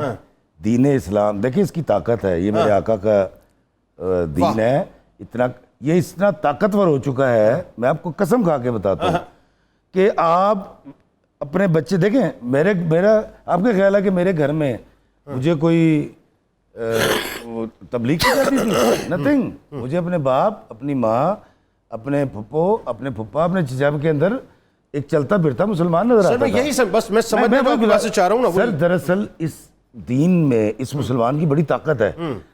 دین اسلام، دیکھیں اس کی طاقت ہے، یہ میرے آقا کا دین ہے، اتنا طاقتور ہو چکا ہے، میں آپ کو قسم کھا کے بتاتا ہوں کہ آپ اپنے بچے دیکھیں، میرا آپ کا خیال ہے کہ میرے گھر میں مجھے کوئی تبلیغ کی جاتی تھی؟ نتھنگ۔ مجھے اپنے باپ، اپنی ماں، اپنے پھپھو، اپنے پھپھا، اپنے چچا کے اندر ایک چلتا پھرتا مسلمان نظر سر آتا میں تھا۔ یہی سب بس میں سمجھنے کی بات سے چاہ رہا ہوں نا، سر دراصل اس دین میں اس مسلمان کی بڑی طاقت ہے۔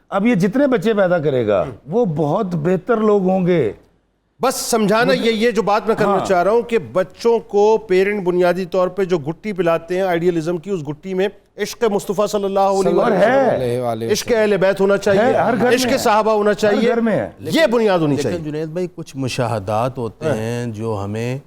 اب یہ جتنے بچے پیدا کرے گا وہ بہت بہتر لوگ ہوں گے۔ بس سمجھانا یہ جو بات میں کرنا چاہ رہا ہوں کہ بچوں کو پیرنٹ بنیادی طور پہ جو گٹی پلاتے ہیں آئیڈیالزم کی، اس گٹی میں عشق مصطفیٰ صلی اللہ علیہ وسلم، عشق اہل بیت ہونا چاہیے، عشق صحابہ ہونا چاہیے، ہر گھر میں ہے۔ یہ بنیاد ہونی چاہیے۔ لیکن جنید بھائی کچھ مشاہدات ہوتے ہیں جو ہمیں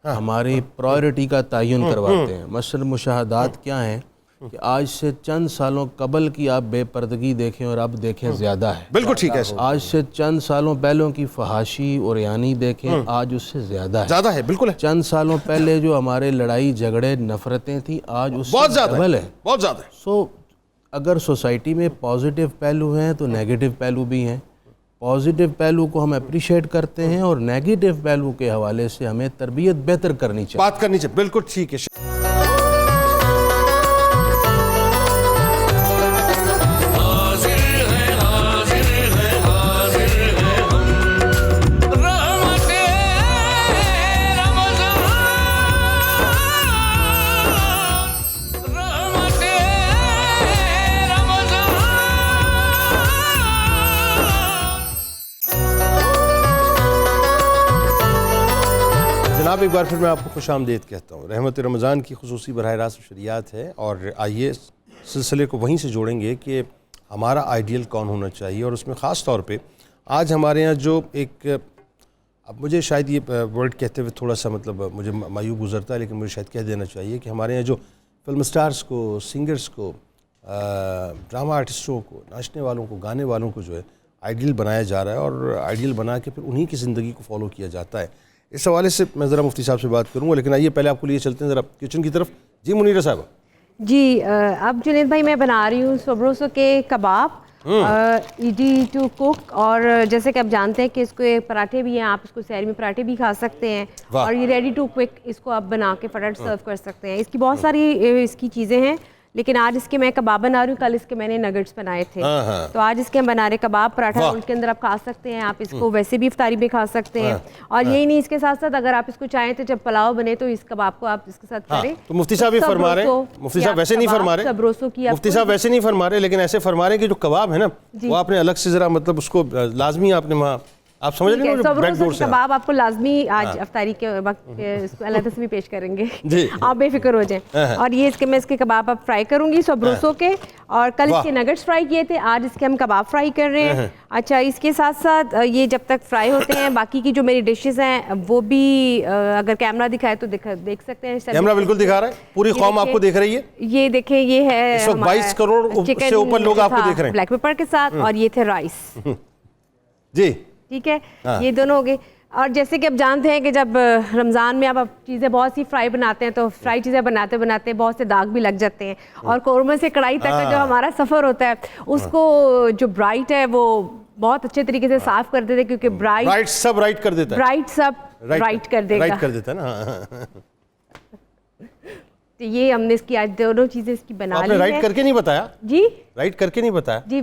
ہماری پرائیورٹی کا تعین کرواتے ہیں۔ مثلا مشاہدات کیا ہیں کہ آج سے چند سالوں قبل کی آپ بے پردگی دیکھیں اور اب دیکھیں زیادہ ہے۔ بالکل ٹھیک ہے سر، آج سے چند سالوں پہلوں کی فحاشی اور یعنی دیکھیں، آج اس سے زیادہ ہے۔ زیادہ ہے، بالکل ہے، چند سالوں پہلے جو ہمارے لڑائی جھگڑے نفرتیں تھیں، آج اس بہت سے زیادہ ڈبل ہے۔ بہت زیادہ ہے۔ سو اگر سوسائٹی میں پازیٹیو پہلو ہیں تو نیگیٹو پہلو بھی ہیں۔ پازیٹیو پہلو کو ہم اپریشیٹ کرتے ہیں اور نیگیٹو پہلو کے حوالے سے ہمیں تربیت بہتر کرنی چاہیے۔ بات کرنی چاہیے، بالکل ٹھیک ہے۔ جناب ایک بار پھر میں آپ کو خوش آمدید کہتا ہوں۔ رحمت رمضان کی خصوصی براہ راست شریعت ہے، اور آئیے سلسلے کو وہیں سے جوڑیں گے کہ ہمارا آئیڈیل کون ہونا چاہیے، اور اس میں خاص طور پہ آج ہمارے ہاں جو ایک، اب مجھے شاید یہ ورڈ کہتے ہوئے تھوڑا سا مطلب مجھے معیوب گزرتا ہے، لیکن مجھے شاید کہہ دینا چاہیے کہ ہمارے یہاں جو فلم سٹارز کو، سنگرز کو، ڈرامہ آرٹسٹوں کو، ناچنے والوں کو، گانے والوں کو جو ہے آئیڈیل بنایا جا رہا ہے، اور آئیڈیل بنا کے پھر انہی کی زندگی کو فالو کیا جاتا ہے۔ اس حوالے سے میں ذرا مفتی صاحب سے بات کروں گا، لیکن آئیے پہلے آپ کو لیے چلتے ہیں ذرا کچن کی طرف۔ جی منیرہ صاحبہ۔ جی اب جنید بھائی میں بنا رہی ہوں سبروسو کے کباب، ایزی ٹو کوک، اور جیسے کہ آپ جانتے ہیں کہ اس کو پراٹھے بھی ہیں، آپ اس کو سحری میں پراٹھے بھی کھا سکتے ہیں، اور یہ ریڈی ٹو کوک، اس کو آپ بنا کے فٹافٹ سرو کر سکتے ہیں۔ اس کی بہت ساری اس کی چیزیں ہیں، لیکن آج اس کے میں کباب بنا رہی ہوں، کل اس کے میں نے نگٹس بنائے تھے، تو آج اس کے ہم بنا رہے کباب پراٹھا، اس کے اندر آپ کھا سکتے ہیں، آپ اس کو ویسے بھی افطاری میں کھا سکتے ہیں، اور یہی نہیں، اس کے ساتھ ساتھ اگر آپ اس کو چاہیں تو جب پلاؤ بنے تو اس کباب کو آپ اس کے ساتھ کریں۔ تو مفتی صاحب یہ فرما رہے ہیں، مفتی صاحب ویسے نہیں فرما رہے، سبروسو کی مفتی صاحب ویسے نہیں فرما رہے، لیکن ایسے فرما رہے ہیں کہ جو کباب ہے نا وہ آپ نے الگ سے ذرا مطلب اس کو لازمی آپ نے وہاں آپ سمجھ رہے ہیں نا بیک ڈور سے. کباب آپ کو لازمی آج افطاری کے وقت اس کو علیحدہ سے بھی پیش کریں گے جی آپ بے فکر ہو جائیں. اور یہ میں اس کے کباب اب فرائی کروں گی سبروسو کے, اور کل اس کے نگٹس فرائی کیے تھے, آج اس کے ہم کباب فرائی کر رہے ہیں. اچھا اس کے ساتھ ساتھ یہ جب تک فرائی ہوتے ہیں باقی کی جو میری ڈشز ہیں وہ بھی اگر کیمرہ دکھائے تو دیکھ سکتے ہیں. کیمرہ بالکل دکھا رہا ہے, پوری قوم آپ کو دیکھ رہی ہے. یہ دیکھیں یہ ہے 22 کروڑ سے اوپر لوگ آپ کو دیکھ رہے ہیں بلیک پیپر کے ساتھ, اور یہ تھے رائس. جی ٹھیک ہے, یہ دونوں ہو گئے. اور جیسے کہ آپ جانتے ہیں کہ جب رمضان میں آپ چیزیں بہت سی فرائی بناتے ہیں تو فرائی چیزیں بناتے بناتے بہت سے داغ بھی لگ جاتے ہیں, اور قورمے سے کڑھائی تک کا جو ہمارا سفر ہوتا ہے اس کو جو برائٹ ہے وہ بہت اچھے طریقے سے صاف کر دیتے, کیونکہ برائٹ سب رائٹ کر دیتا ہے, برائٹ سب رائٹ کر دے گا, رائٹ کر دیتا ہے نا. تو یہ ہم نے اس کی آج دونوں چیزیں اس کی بنا لی. آپ نے رائٹ کر کے نہیں بتایا, جی رائٹ کر کے نہیں بتایا, جی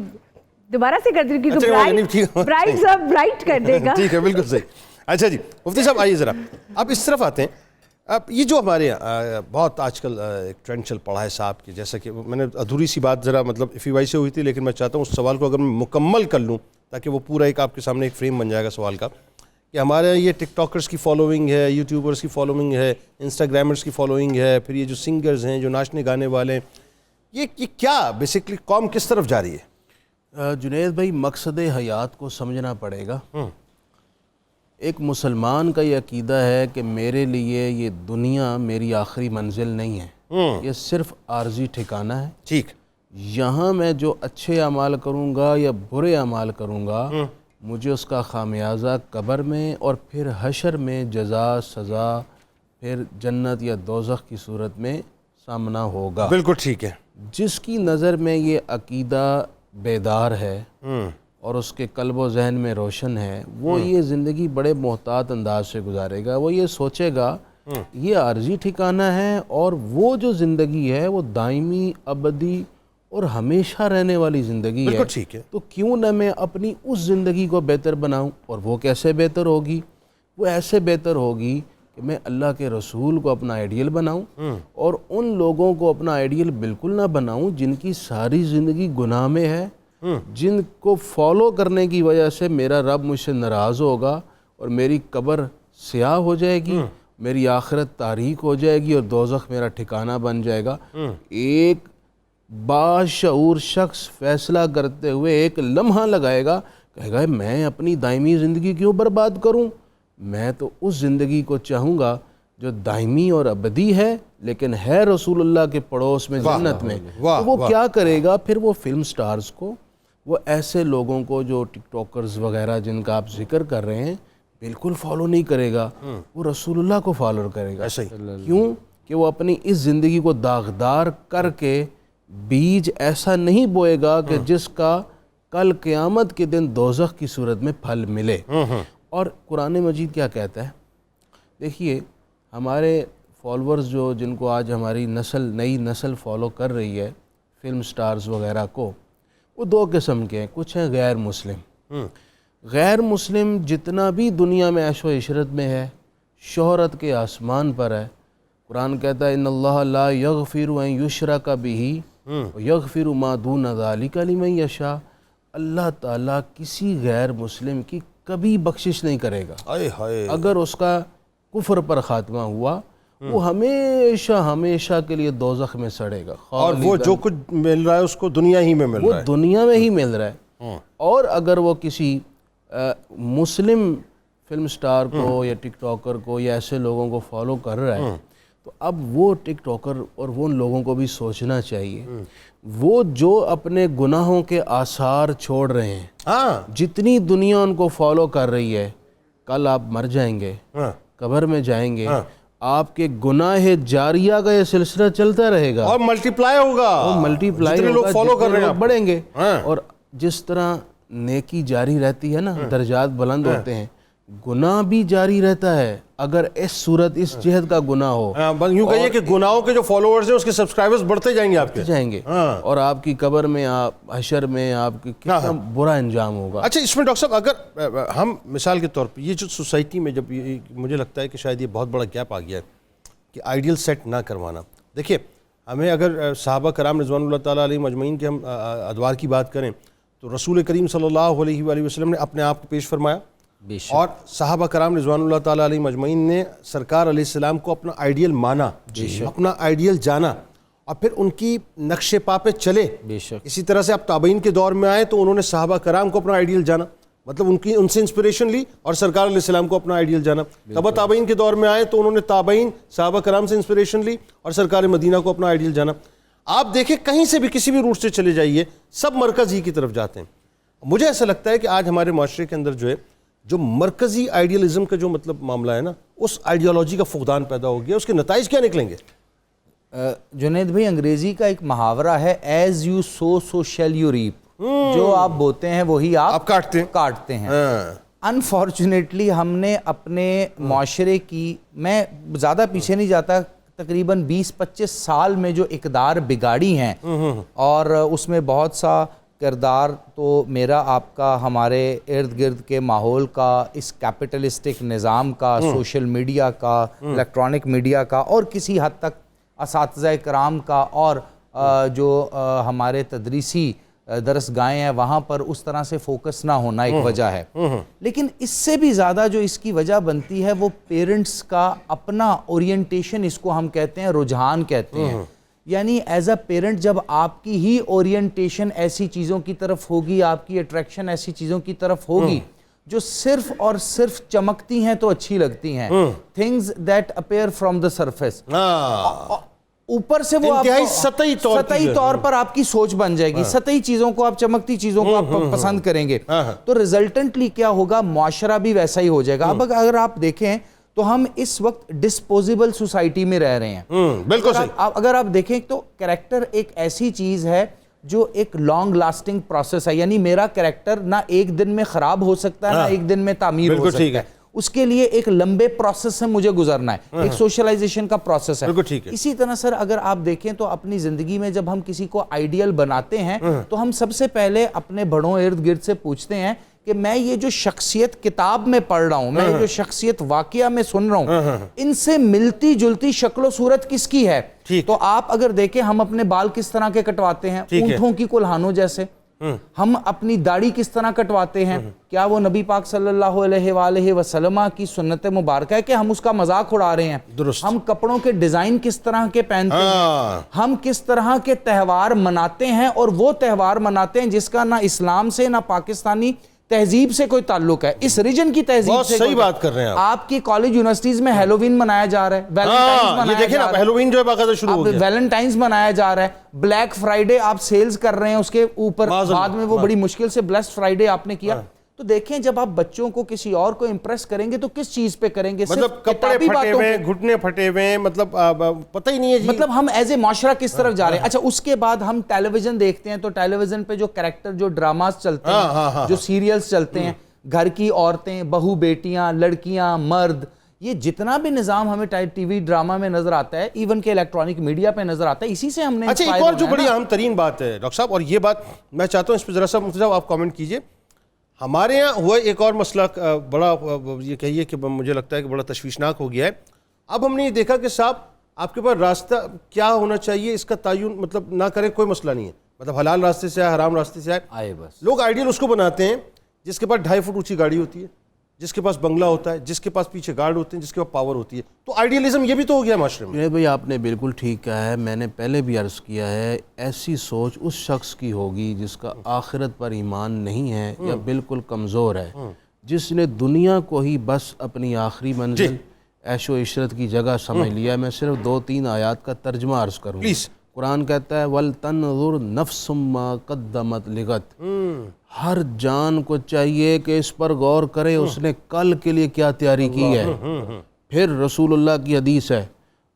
دوبارہ سے کر دیں کیونکہ برائٹ سب برائٹ کر دے گا. ٹھیک ہے بالکل صحیح. اچھا جی مفتی صاحب آئیے ذرا اب اس طرف آتے ہیں. اب یہ جو ہمارے بہت آج کل ایک ٹرینڈ چل پڑا ہے صاحب کی, جیسا کہ میں نے ادھوری سی بات ذرا مطلب افی وائی سے ہوئی تھی, لیکن میں چاہتا ہوں اس سوال کو اگر میں مکمل کر لوں تاکہ وہ پورا ایک آپ کے سامنے ایک فریم بن جائے گا سوال کا, کہ ہمارے یہ ٹک ٹاکرز کی فالوئنگ ہے, یوٹیوبرز کی فالوئنگ ہے, انسٹاگرامرز کی فالوئنگ ہے, پھر یہ جو سنگرز ہیں جو ناچنے گانے والے ہیں, یہ کیا بیسکلی قوم کس طرف جا رہی ہے؟ جنید بھائی مقصد حیات کو سمجھنا پڑے گا. ایک مسلمان کا یہ عقیدہ ہے کہ میرے لیے یہ دنیا میری آخری منزل نہیں ہے, یہ صرف عارضی ٹھکانہ ہے. ٹھیک, یہاں میں جو اچھے اعمال کروں گا یا برے اعمال کروں گا مجھے اس کا خامیازہ قبر میں اور پھر حشر میں جزا سزا پھر جنت یا دوزخ کی صورت میں سامنا ہوگا. بالکل ٹھیک ہے. جس کی نظر میں یہ عقیدہ بیدار ہے اور اس کے قلب و ذہن میں روشن ہے, وہ یہ زندگی بڑے محتاط انداز سے گزارے گا. وہ یہ سوچے گا یہ عارضی ٹھکانہ ہے اور وہ جو زندگی ہے وہ دائمی ابدی اور ہمیشہ رہنے والی زندگی ہے. بالکل ٹھیک ہے. تو کیوں نہ میں اپنی اس زندگی کو بہتر بناؤں. اور وہ کیسے بہتر ہوگی؟ وہ ایسے بہتر ہوگی کہ میں اللہ کے رسول کو اپنا آئیڈیل بناؤں اور ان لوگوں کو اپنا آئیڈیل بالکل نہ بناؤں جن کی ساری زندگی گناہ میں ہے, جن کو فالو کرنے کی وجہ سے میرا رب مجھ سے ناراض ہوگا اور میری قبر سیاہ ہو جائے گی, میری آخرت تاریک ہو جائے گی اور دوزخ میرا ٹھکانہ بن جائے گا. ایک باشعور شخص فیصلہ کرتے ہوئے ایک لمحہ لگائے گا, کہے گا میں اپنی دائمی زندگی کیوں برباد کروں, میں تو اس زندگی کو چاہوں گا جو دائمی اور ابدی ہے لیکن ہے رسول اللہ کے پڑوس میں جنت میں. تو وہ کیا کرے گا پھر؟ وہ فلم سٹارز کو, وہ ایسے لوگوں کو جو ٹک ٹاکرز وغیرہ جن کا آپ ذکر کر رہے ہیں بالکل فالو نہیں کرے گا, وہ رسول اللہ کو فالو کرے گا. کیوں کہ وہ اپنی اس زندگی کو داغدار کر کے بیج ایسا نہیں بوئے گا کہ جس کا کل قیامت کے دن دوزخ کی صورت میں پھل ملے. اور قرآن مجید کیا کہتا ہے؟ دیکھیے ہمارے فالورز جو جن کو آج ہماری نئی نسل فالو کر رہی ہے فلم سٹارز وغیرہ کو, وہ دو قسم کے ہیں. کچھ ہیں غیر مسلم. غیر مسلم جتنا بھی دنیا میں عیش و عشرت میں ہے, شہرت کے آسمان پر ہے. قرآن کہتا ہے ان اللہ لا یغفر ان یشرک بہ ویغفر ما دون ذلک لمن یشاء. اللہ تعالیٰ کسی غیر مسلم کی کبھی بخشش نہیں کرے گا. اگر اس کا کفر پر خاتمہ ہوا وہ ہمیشہ ہمیشہ کے لیے دوزخ میں سڑے گا, اور وہ جو کچھ مل رہا ہے اس کو دنیا ہی میں مل رہا ہے, وہ دنیا میں ہی مل رہا ہے. اور اگر وہ کسی مسلم فلم سٹار کو یا ٹک ٹاکر کو یا ایسے لوگوں کو فالو کر رہا ہے تو اب وہ ٹک ٹاکر اور وہ ان لوگوں کو بھی سوچنا چاہیے, وہ جو اپنے گناہوں کے آثار چھوڑ رہے ہیں, جتنی دنیا ان کو فالو کر رہی ہے, کل آپ مر جائیں گے, قبر میں جائیں گے, آپ کے گناہ جاریہ کا یہ سلسلہ چلتا رہے گا اور ملٹی پلائی ہوگا, جتنے لوگ فالو کر رہے ہیں بڑھیں گے. اور جس طرح نیکی جاری رہتی ہے نا, درجات بلند ہوتے ہیں, گناہ بھی جاری رہتا ہے اگر اس صورت اس جہت کا گناہ ہو. یوں کہیے کہ گناہوں کے جو فالوورز ہیں اس کے سبسکرائبرز بڑھتے جائیں گے, آپ کے جائیں گے, اور آپ کی قبر میں آپ حشر میں آپ کی کتنا برا انجام ہوگا. اچھا اس میں ڈاکٹر صاحب اگر ہم مثال کے طور پہ یہ جو سوسائٹی میں جب مجھے لگتا ہے کہ شاید یہ بہت بڑا گیپ آ گیا ہے کہ آئیڈیل سیٹ نہ کروانا. دیکھیے ہمیں اگر صحابہ کرام رضوان اللہ تعالیٰ علیہ مجمعین کے ہم ادوار کی بات کریں تو رسول کریم صلی اللہ علیہ وآلہ وسلم نے اپنے آپ کو پیش فرمایا, اور صحابہ کرام رضوان اللہ تعالیٰ علیہ مجمعین نے سرکار علیہ السلام کو اپنا آئیڈیل مانا، اپنا آئیڈیل جانا، اور پھر ان کی نقش پا پہ چلے. اسی طرح سے آپ تابعین کے دور میں آئے تو انہوں نے صحابہ کرام کو اپنا آئیڈیل جانا، مطلب ان سے انسپریشن لی اور سرکار علیہ السلام کو اپنا آئیڈیل جانا. تبا تابعین کے دور میں آئے تو انہوں نے تابعین صحابہ کرام سے انسپریشن لی اور سرکار مدینہ کو اپنا آئیڈیل جانا. آپ دیکھیں کہیں سے بھی کسی بھی روٹ سے چلے جائیے، سب مرکز ہی کی طرف جاتے ہیں. مجھے ایسا لگتا ہے کہ آج ہمارے معاشرے کے اندر جو ہے جو مرکزی آئیڈیلزم کا جو مطلب معاملہ ہے نا، اس آئیڈیالوجی کا فقدان پیدا ہو گیا. اس کے نتائج کیا نکلیں گے؟ جنید بھائی، انگریزی کا ایک محاورہ ہے as you sow so shall you reap. جو آپ بوتے ہیں وہی آپ کاٹتے ہیں. انفارچونیٹلی ہم نے اپنے معاشرے کی، میں زیادہ پیچھے نہیں جاتا، تقریباً 20-25 سال میں جو اقدار بگاڑی ہیں، اور اس میں بہت سا کردار تو میرا، آپ کا، ہمارے ارد گرد کے ماحول کا، اس کیپٹلسٹک نظام کا، سوشل میڈیا کا، الیکٹرانک میڈیا کا، اور کسی حد تک اساتذہ کرام کا، اور جو ہمارے تدریسی درس گاہیں ہیں وہاں پر اس طرح سے فوکس نہ ہونا ایک وجہ ہے. لیکن اس سے بھی زیادہ جو اس کی وجہ بنتی ہے وہ پیرنٹس کا اپنا اورینٹیشن، اس کو ہم کہتے ہیں رجحان کہتے ہیں. یعنی ایز اے پیرنٹ جب آپ کی ہی اورینٹیشن ایسی چیزوں کی طرف ہوگی، آپ کی اٹریکشن ایسی چیزوں کی طرف ہوگی جو صرف اور صرف چمکتی ہیں تو اچھی لگتی ہیں، things that appear from the surface, اوپر سے وہ سطحی طور پر آپ کی سوچ بن جائے گی، سطحی چیزوں کو آپ، چمکتی چیزوں کو آپ پسند کریں گے، تو ریزلٹنٹلی کیا ہوگا، معاشرہ بھی ویسا ہی ہو جائے گا. اب اگر آپ دیکھیں تو ہم اس وقت ڈسپوزیبل سوسائٹی میں رہ رہے ہیں. بالکل صحیح. اگر آپ دیکھیں تو کریکٹر ایک ایسی چیز ہے جو ایک لانگ لاسٹنگ پروسیس ہے. یعنی میرا کریکٹر نہ ایک دن میں خراب ہو سکتا ہے، نہ ایک دن میں تعمیر ہو سکتا ہے. اس کے لیے ایک لمبے پروسیس سے مجھے گزرنا ہے، ایک سوشلائزیشن کا پروسیس ہے. اسی طرح سر اگر آپ دیکھیں تو اپنی زندگی میں جب ہم کسی کو آئیڈیل بناتے ہیں تو ہم سب سے پہلے اپنے بڑوں ارد گرد سے پوچھتے ہیں کہ میں یہ جو شخصیت کتاب میں پڑھ رہا ہوں، میں یہ جو شخصیت واقعہ میں سن رہا ہوں، ان سے ملتی جلتی شکل و صورت کس کی ہے. تو آپ اگر دیکھیں ہم اپنے بال کس طرح کے کٹواتے ہیں، اونٹوں کی کلہانوں جیسے. ہم اپنی داڑھی کس طرح کٹواتے ہیں، کیا وہ نبی پاک صلی اللہ علیہ وآلہ وسلم کی سنت مبارکہ ہے کہ ہم اس کا مذاق اڑا رہے ہیں. ہم کپڑوں کے ڈیزائن کس طرح کے پہنتے ہیں، ہم کس طرح کے تہوار مناتے ہیں، اور وہ تہوار مناتے ہیں جس کا نہ اسلام سے نہ پاکستانی تہذیب سے کوئی تعلق ہے، اس ریجن کی تہذیب سے. صحیح بات کر رہے ہیں آپ کی کالج یونیورسٹیز میں ہیلووین منایا جا رہا ہے، ویلنٹائنز منایا جا رہا ہے، بلیک فرائیڈے آپ سیلز کر رہے ہیں اس کے اوپر، بعد میں وہ بڑی مشکل سے بلیسڈ فرائیڈے آپ نے کیا. تو دیکھیں جب آپ بچوں کو کسی اور کو امپریس کریں گے تو کس چیز پہ کریں گے؟ مطلب کپڑے پھٹے ہوئے، گھٹنے پھٹے ہوئے، مطلب پتہ ہی نہیں ہے. مطلب ہم ایز اے معاشرہ کس طرف جا رہے ہیں. اچھا اس کے بعد ہم ٹیلی ویژن دیکھتے ہیں تو ٹیلی ویژن پہ جو کریکٹر، جو ڈراماز چلتے ہیں، جو سیریلز چلتے ہیں، گھر کی عورتیں، بہو بیٹیاں، لڑکیاں، مرد، یہ جتنا بھی نظام ہمیں ٹی وی ڈرامہ میں نظر آتا ہے، ایون کہ الیکٹرانک میڈیا پہ نظر آتا ہے، اسی سے ہم نے. اچھا ایک اور جو بڑی اہم ترین بات ہے ڈاکٹر صاحب، اور یہ بات میں چاہتا ہوں اس پہ ذرا سا مفتی صاحب آپ کامنٹ کیجئے. ہمارے یہاں ہوا ایک اور مسئلہ بڑا، یہ کہیے کہ مجھے لگتا ہے کہ بڑا تشویشناک ہو گیا ہے. اب ہم نے یہ دیکھا کہ صاحب آپ کے پاس راستہ کیا ہونا چاہیے اس کا تعین مطلب نہ کریں، کوئی مسئلہ نہیں ہے، مطلب حلال راستے سے آئے، حرام راستے سے آئے، بس لوگ آئیڈیل اس کو بناتے ہیں جس کے پاس 2.5 فٹ اونچی گاڑی ہوتی ہے، جس کے پاس بنگلہ ہوتا ہے، جس کے پاس پیچھے گارڈ ہوتے ہیں، جس کے پاس پاور ہوتی ہے. تو آئیڈیلزم یہ بھی تو ہو گیا معاشرے میں. بھائی آپ نے بالکل ٹھیک کہا ہے. میں نے پہلے بھی عرض کیا ہے، ایسی سوچ اس شخص کی ہوگی جس کا آخرت پر ایمان نہیں ہے یا بالکل کمزور ہے، جس نے دنیا کو ہی بس اپنی آخری منزل، عیش و عشرت کی جگہ سمجھ لیا. میں صرف 2-3 آیات کا ترجمہ عرض کروں. پلیز. قرآن کہتا ہے وَلْتَنْظُرْ نَفْسٌ مَا قَدَّمَتْ لِغَدٍ. ہر جان کو چاہیے کہ اس پر غور کرے اس نے کل کے لیے کیا تیاری کی ہے. پھر رسول اللہ کی حدیث ہے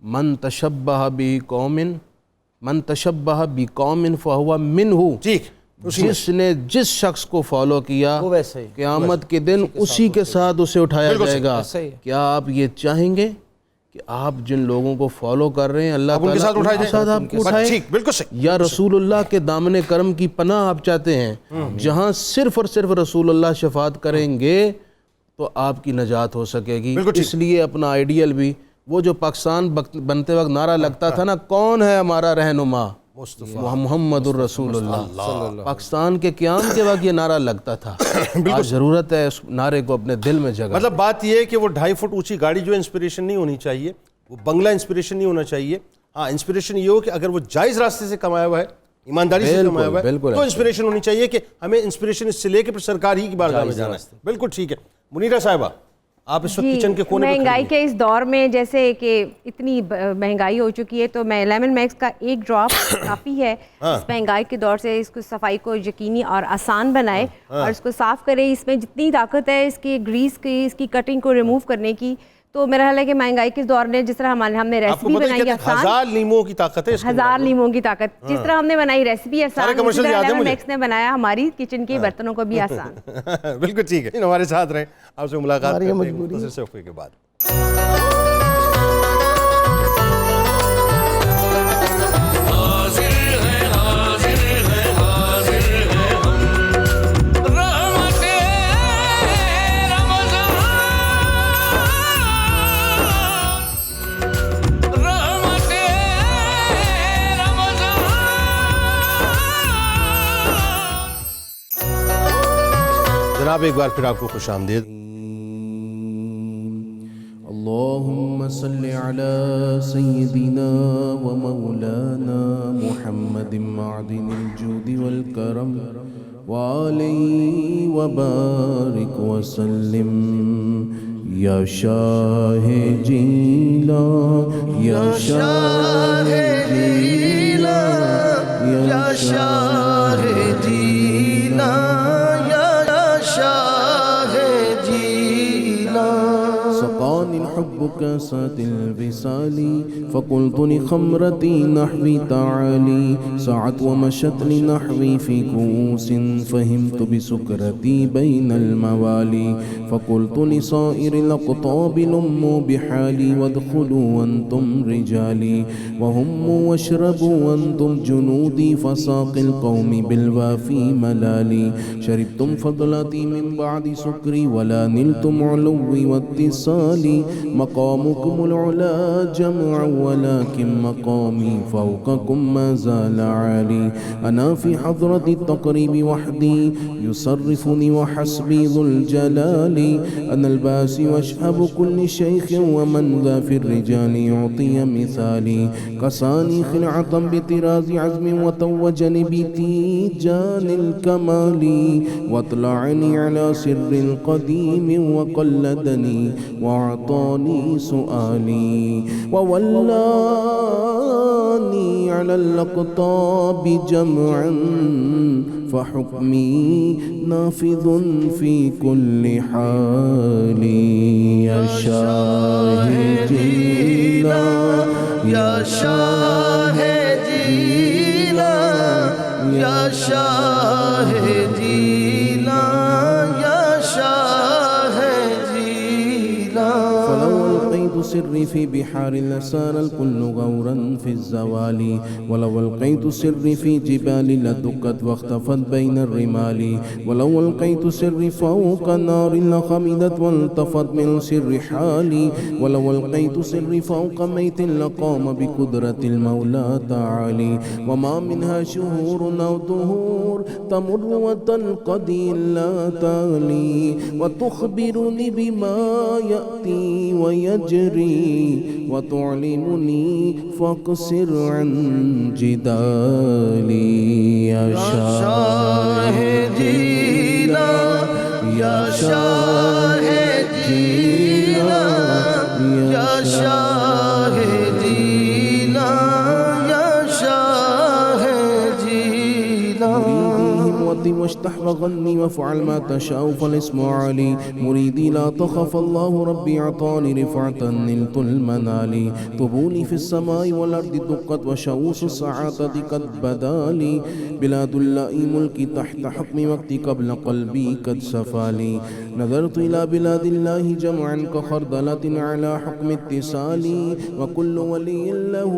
من تشبہ بقوم فہو منہ. جس نے جس شخص کو فالو کیا قیامت کے دن اسی کے ساتھ اسے اٹھایا جائے گا. کیا آپ یہ چاہیں گے کہ آپ جن لوگوں کو فالو کر رہے ہیں اللہ تعالیٰ ان کے ساتھ آپ کو اٹھائے، یا رسول اللہ کے دامن کرم کی پناہ آپ چاہتے ہیں جہاں صرف اور صرف رسول اللہ شفاعت کریں گے تو آپ کی نجات ہو سکے گی. اس لیے اپنا آئیڈیل بھی، وہ جو پاکستان بنتے وقت نعرہ لگتا تھا نا، کون ہے ہمارا رہنما، محمد الرسول اللہ. پاکستان کے قیام کے وقت یہ نعرہ لگتا تھا. آج ضرورت ہے اس نعرے کو اپنے دل میں جگہ. مطلب بات یہ ہے کہ وہ 2.5 فٹ اونچی گاڑی جو انسپریشن نہیں ہونی چاہیے, وہ بنگلہ انسپریشن نہیں ہونا چاہیے. ہاں انسپریشن یہ ہو کہ اگر وہ جائز راستے سے کمایا ہوا ہے, ایمانداری سے کمایا ہوا ہے, تو انسپریشن ہونی چاہیے کہ ہمیں انسپریشن اس سے لے کے پھر سرکار ہی کی بارگاہ میں جانا ہے. بالکل ٹھیک ہے. منیرہ صاحبہ, آپ اس وقت کچن کے کونے میں مہنگائی کے اس دور میں جیسے کہ اتنی مہنگائی ہو چکی ہے, تو میں لیمن میکس کا ایک ڈراپ کافی ہے اس مہنگائی کے دور سے اس کو صفائی کو یقینی اور آسان بنائے اور اس کو صاف کرے. اس میں جتنی طاقت ہے اس کی گریس کی, اس کی کٹنگ کو ریموو کرنے کی, تو میرا خیال ہے کہ مہنگائی کے دور میں جس طرح ہم نے ریسیپی بنائی آسان, 1000 لیموں کی طاقت ہے, 1000 لیموں کی طاقت, جس طرح ہم نے بنائی ریسیپی آسان, اسی طرح لیمن میکس نے بنایا ہماری کچن کے برتنوں کو بھی آسان. بالکل ٹھیک ہے. ہمارے ساتھ رہیں, آپ سے ملاقات کرتے ہیں مختصر سے وقفے کے بعد. جناب ایک بار پھر آپ کو خوش آمدید. اللهم صل على سيدنا ومولانا محمد معدن الجود والكرم وعليه وبارك وسلم. يا شاہ جیلان, یا شاہ جیلان, یا شاہ جیلان, یا شاہ جیلان. سقاني الحب كاسات الوصال فقلت لخمرتي نحوي تعالي. سعت ومشت لنحوي في كؤوس فهمت بسكرتي بين الموالي. فقلت لصائر الأقطاب لموا بحالي وادخلوا وانتم رجالي وهموا واشربوا وانتم جنودي فساق القوم بالوافي ملالي. شربتم فضلاتي من بعد سكري ولا نلتم علوي واتصالي. مقامكم العلا جمع ولكن مقامي فوقكم ما زال عالي. أنا في حضرة التقريب وحدي يصرفني وحسبي ذو الجلال. أنا الباسي واشهب كل شيخ ومن ذا في الرجال يعطي مثالي. كساني خلعة بطراز عزم وتوجني بتيجان الكمال. واطلعني على سر القديم وقلدني وأعطاني سؤالي. وولاني على الأقطاب جمعا فحكمي نافذ في كل حال. يا شاہ جیلان, یا شاہ جیلان, یا شاہ جیلان, یا شاہ جیلان. فلو القيت سري في بحار لسار الكل غورا في الزوال. ولو القيت سري في جبال لدكت واختفت بين الرمال. ولو القيت سري فوق نار لخمدت والتفت من سر حالي. ولو القيت سري فوق ميت لقام بقدرة المولى تعالي. وما منها شهور أو دهور تمر وتنقضي لا تالي. وتخبرني بما يأتي ويجري وتعلمني فاقصر عن جدالي. يا شاہ جیلان, یا شاہ جیلان, یا شاہ جیلان, یا شاہ جیلان. واشتح وغني وافعل ما تشاء فالاسم علي. مريدي لا تخف الله ربي أعطاني رفعة نلت المنال. طبولي في السماء والأرض دقت وشوش السعادة قد بدالي. بلاد الله ملكي تحت حكم وقتي قبل قلبي قد سفالي. نظرت إلى بلاد الله جمعا كخردلة على حكم اتصالي وكل ولي له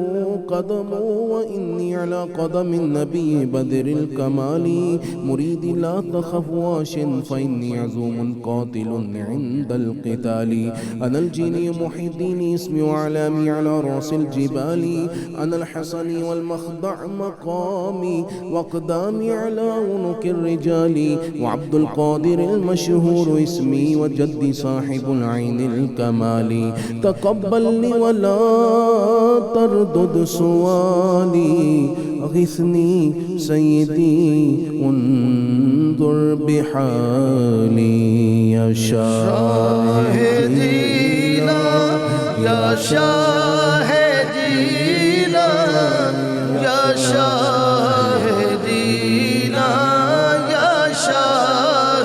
قدم وإني على قدم النبي بدر الكمال مريدي لا تخف واش فإني عزوم قاتل عند القتال أنا الجيني محي الدين اسمي وعلامي على رأس الجبال أنا الحسن والمخضع مقامي وأقدامي على عنق الرجال وعبد القادر المشهور اسمي وجدي صاحب العين الكمال تقبلني ولا تردد سؤالي أغثني سيدي انظر بحالي يا شاهدينا يا شاهدينا يا شاهدينا يا شاهدينا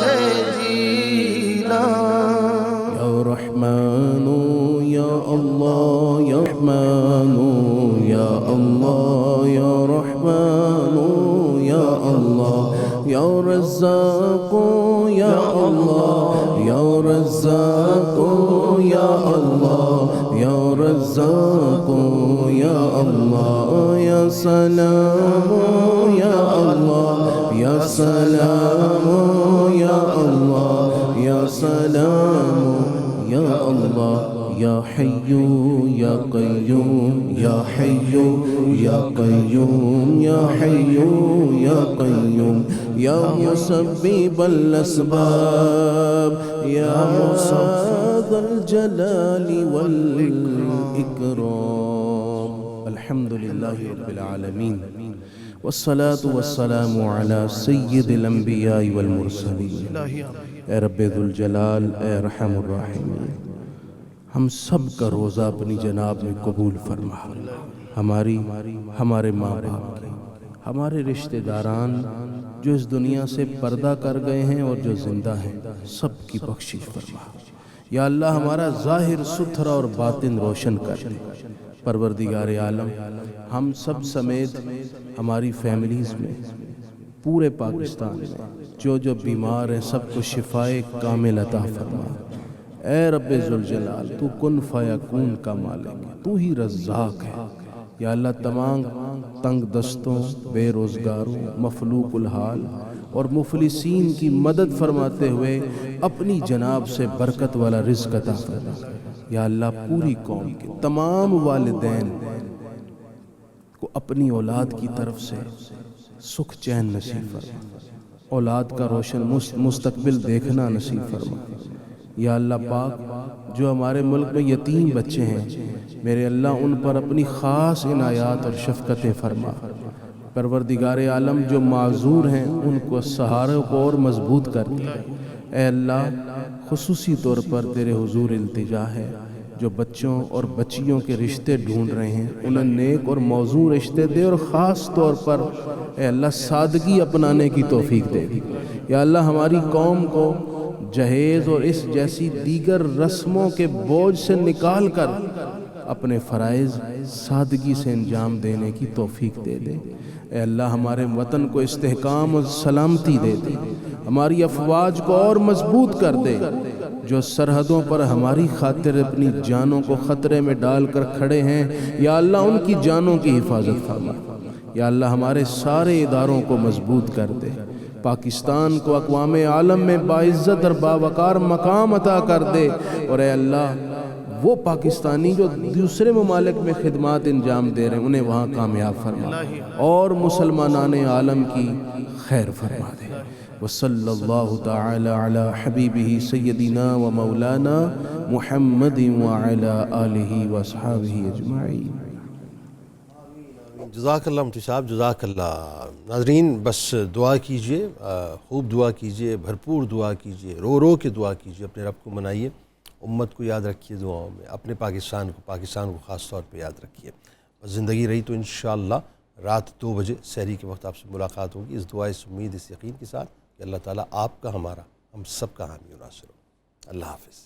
يا رحمن يا الله يا رحمن يا الله يا رحمن يا الله يا رزاق يا الله يا رزاق يا الله يا رزاق يا الله يا سلام يا الله يا سلام يا الله يا سلام يا الله يا حي يا قيوم يا حي يا قيوم يا حي يا قيوم يا مسبب الأسباب يا ذا الجلال والإكرام الحمد لله رب العالمين والصلاة والسلام على سيد الأنبياء والمرسلين اے رب ذوالجلال اے ارحم الراحمین ہم سب کا روزہ اپنی جناب میں قبول فرما ہمارے ماں باپ کی ہمارے رشتہ داران جو اس دنیا سے پردہ کر گئے ہیں اور جو زندہ ہیں سب کی بخشش فرما یا اللہ ہمارا ظاہر ستھرا اور باطن روشن کر دے پروردگار عالم ہم سب سمیت ہماری فیملیز میں پورے پاکستان میں جو بیمار ہیں سب کو شفائے کامل عطا فرما اے رب ذوالجلال تو کن فیکون کا مالک تو ہی رزاق ہے یا اللہ تمام تنگ دستوں بے روزگاروں مفلوق الحال اور مفلسین کی مدد فرماتے ہوئے اپنی جناب سے برکت والا رزق عطا فرما یا اللہ پوری قوم کے تمام والدین کو اپنی اولاد کی طرف سے سکھ چین نصیب فرما اولاد کا روشن مستقبل دیکھنا نصیب فرما یا اللہ پاک جو ہمارے ملک میں یتیم بچے ہیں میرے اللہ ان پر اپنی خاص عنایات اور شفقتیں فرما پروردگار عالم جو معذور ہیں ان کو سہاروں کو اور مضبوط کر دے اے اللہ خصوصی طور پر تیرے حضور التجا ہے جو بچوں اور بچیوں کے رشتے ڈھونڈ رہے ہیں انہیں نیک اور موزوں رشتے دے اور خاص طور پر اے اللہ سادگی اپنانے کی توفیق دے یا اللہ ہماری قوم کو جہیز اور اس جیسی دیگر رسموں کے بوجھ سے نکال کر اپنے فرائض سادگی سے انجام دینے کی توفیق دے دے اے اللہ ہمارے وطن کو استحکام اور سلامتی دے دے ہماری افواج کو اور مضبوط کر دے جو سرحدوں پر ہماری خاطر اپنی جانوں کو خطرے میں ڈال کر کھڑے ہیں یا اللہ ان کی جانوں کی حفاظت فرما یا اللہ ہمارے سارے اداروں کو مضبوط کر دے پاکستان کو اقوام عالم میں باعزت اور باوقار مقام عطا کر دے اور اے اللہ وہ پاکستانی جو دوسرے ممالک میں خدمات انجام دے رہے ہیں انہیں وہاں کامیاب فرما اور مسلمانان عالم کی خیر فرما دے وصلی اللہ تعالی علی حبیبہ سیدنا و مولانا محمد وعلی آلہ واصحابہ اجمعین جزاک اللہ مفتی صاحب جزاک اللہ ناظرین بس دعا کیجئے خوب دعا کیجئے بھرپور دعا کیجئے رو رو کے دعا کیجئے اپنے رب کو منائیے امت کو یاد رکھیے دعاؤں میں اپنے پاکستان کو خاص طور پہ یاد رکھیے بس زندگی رہی تو انشاءاللہ رات 2 بجے سحری کے وقت آپ سے ملاقات ہوگی اس دعا اس امید اس یقین کے ساتھ کہ اللہ تعالیٰ آپ کا ہمارا ہم سب کا حامی و ناصر ہو اللہ حافظ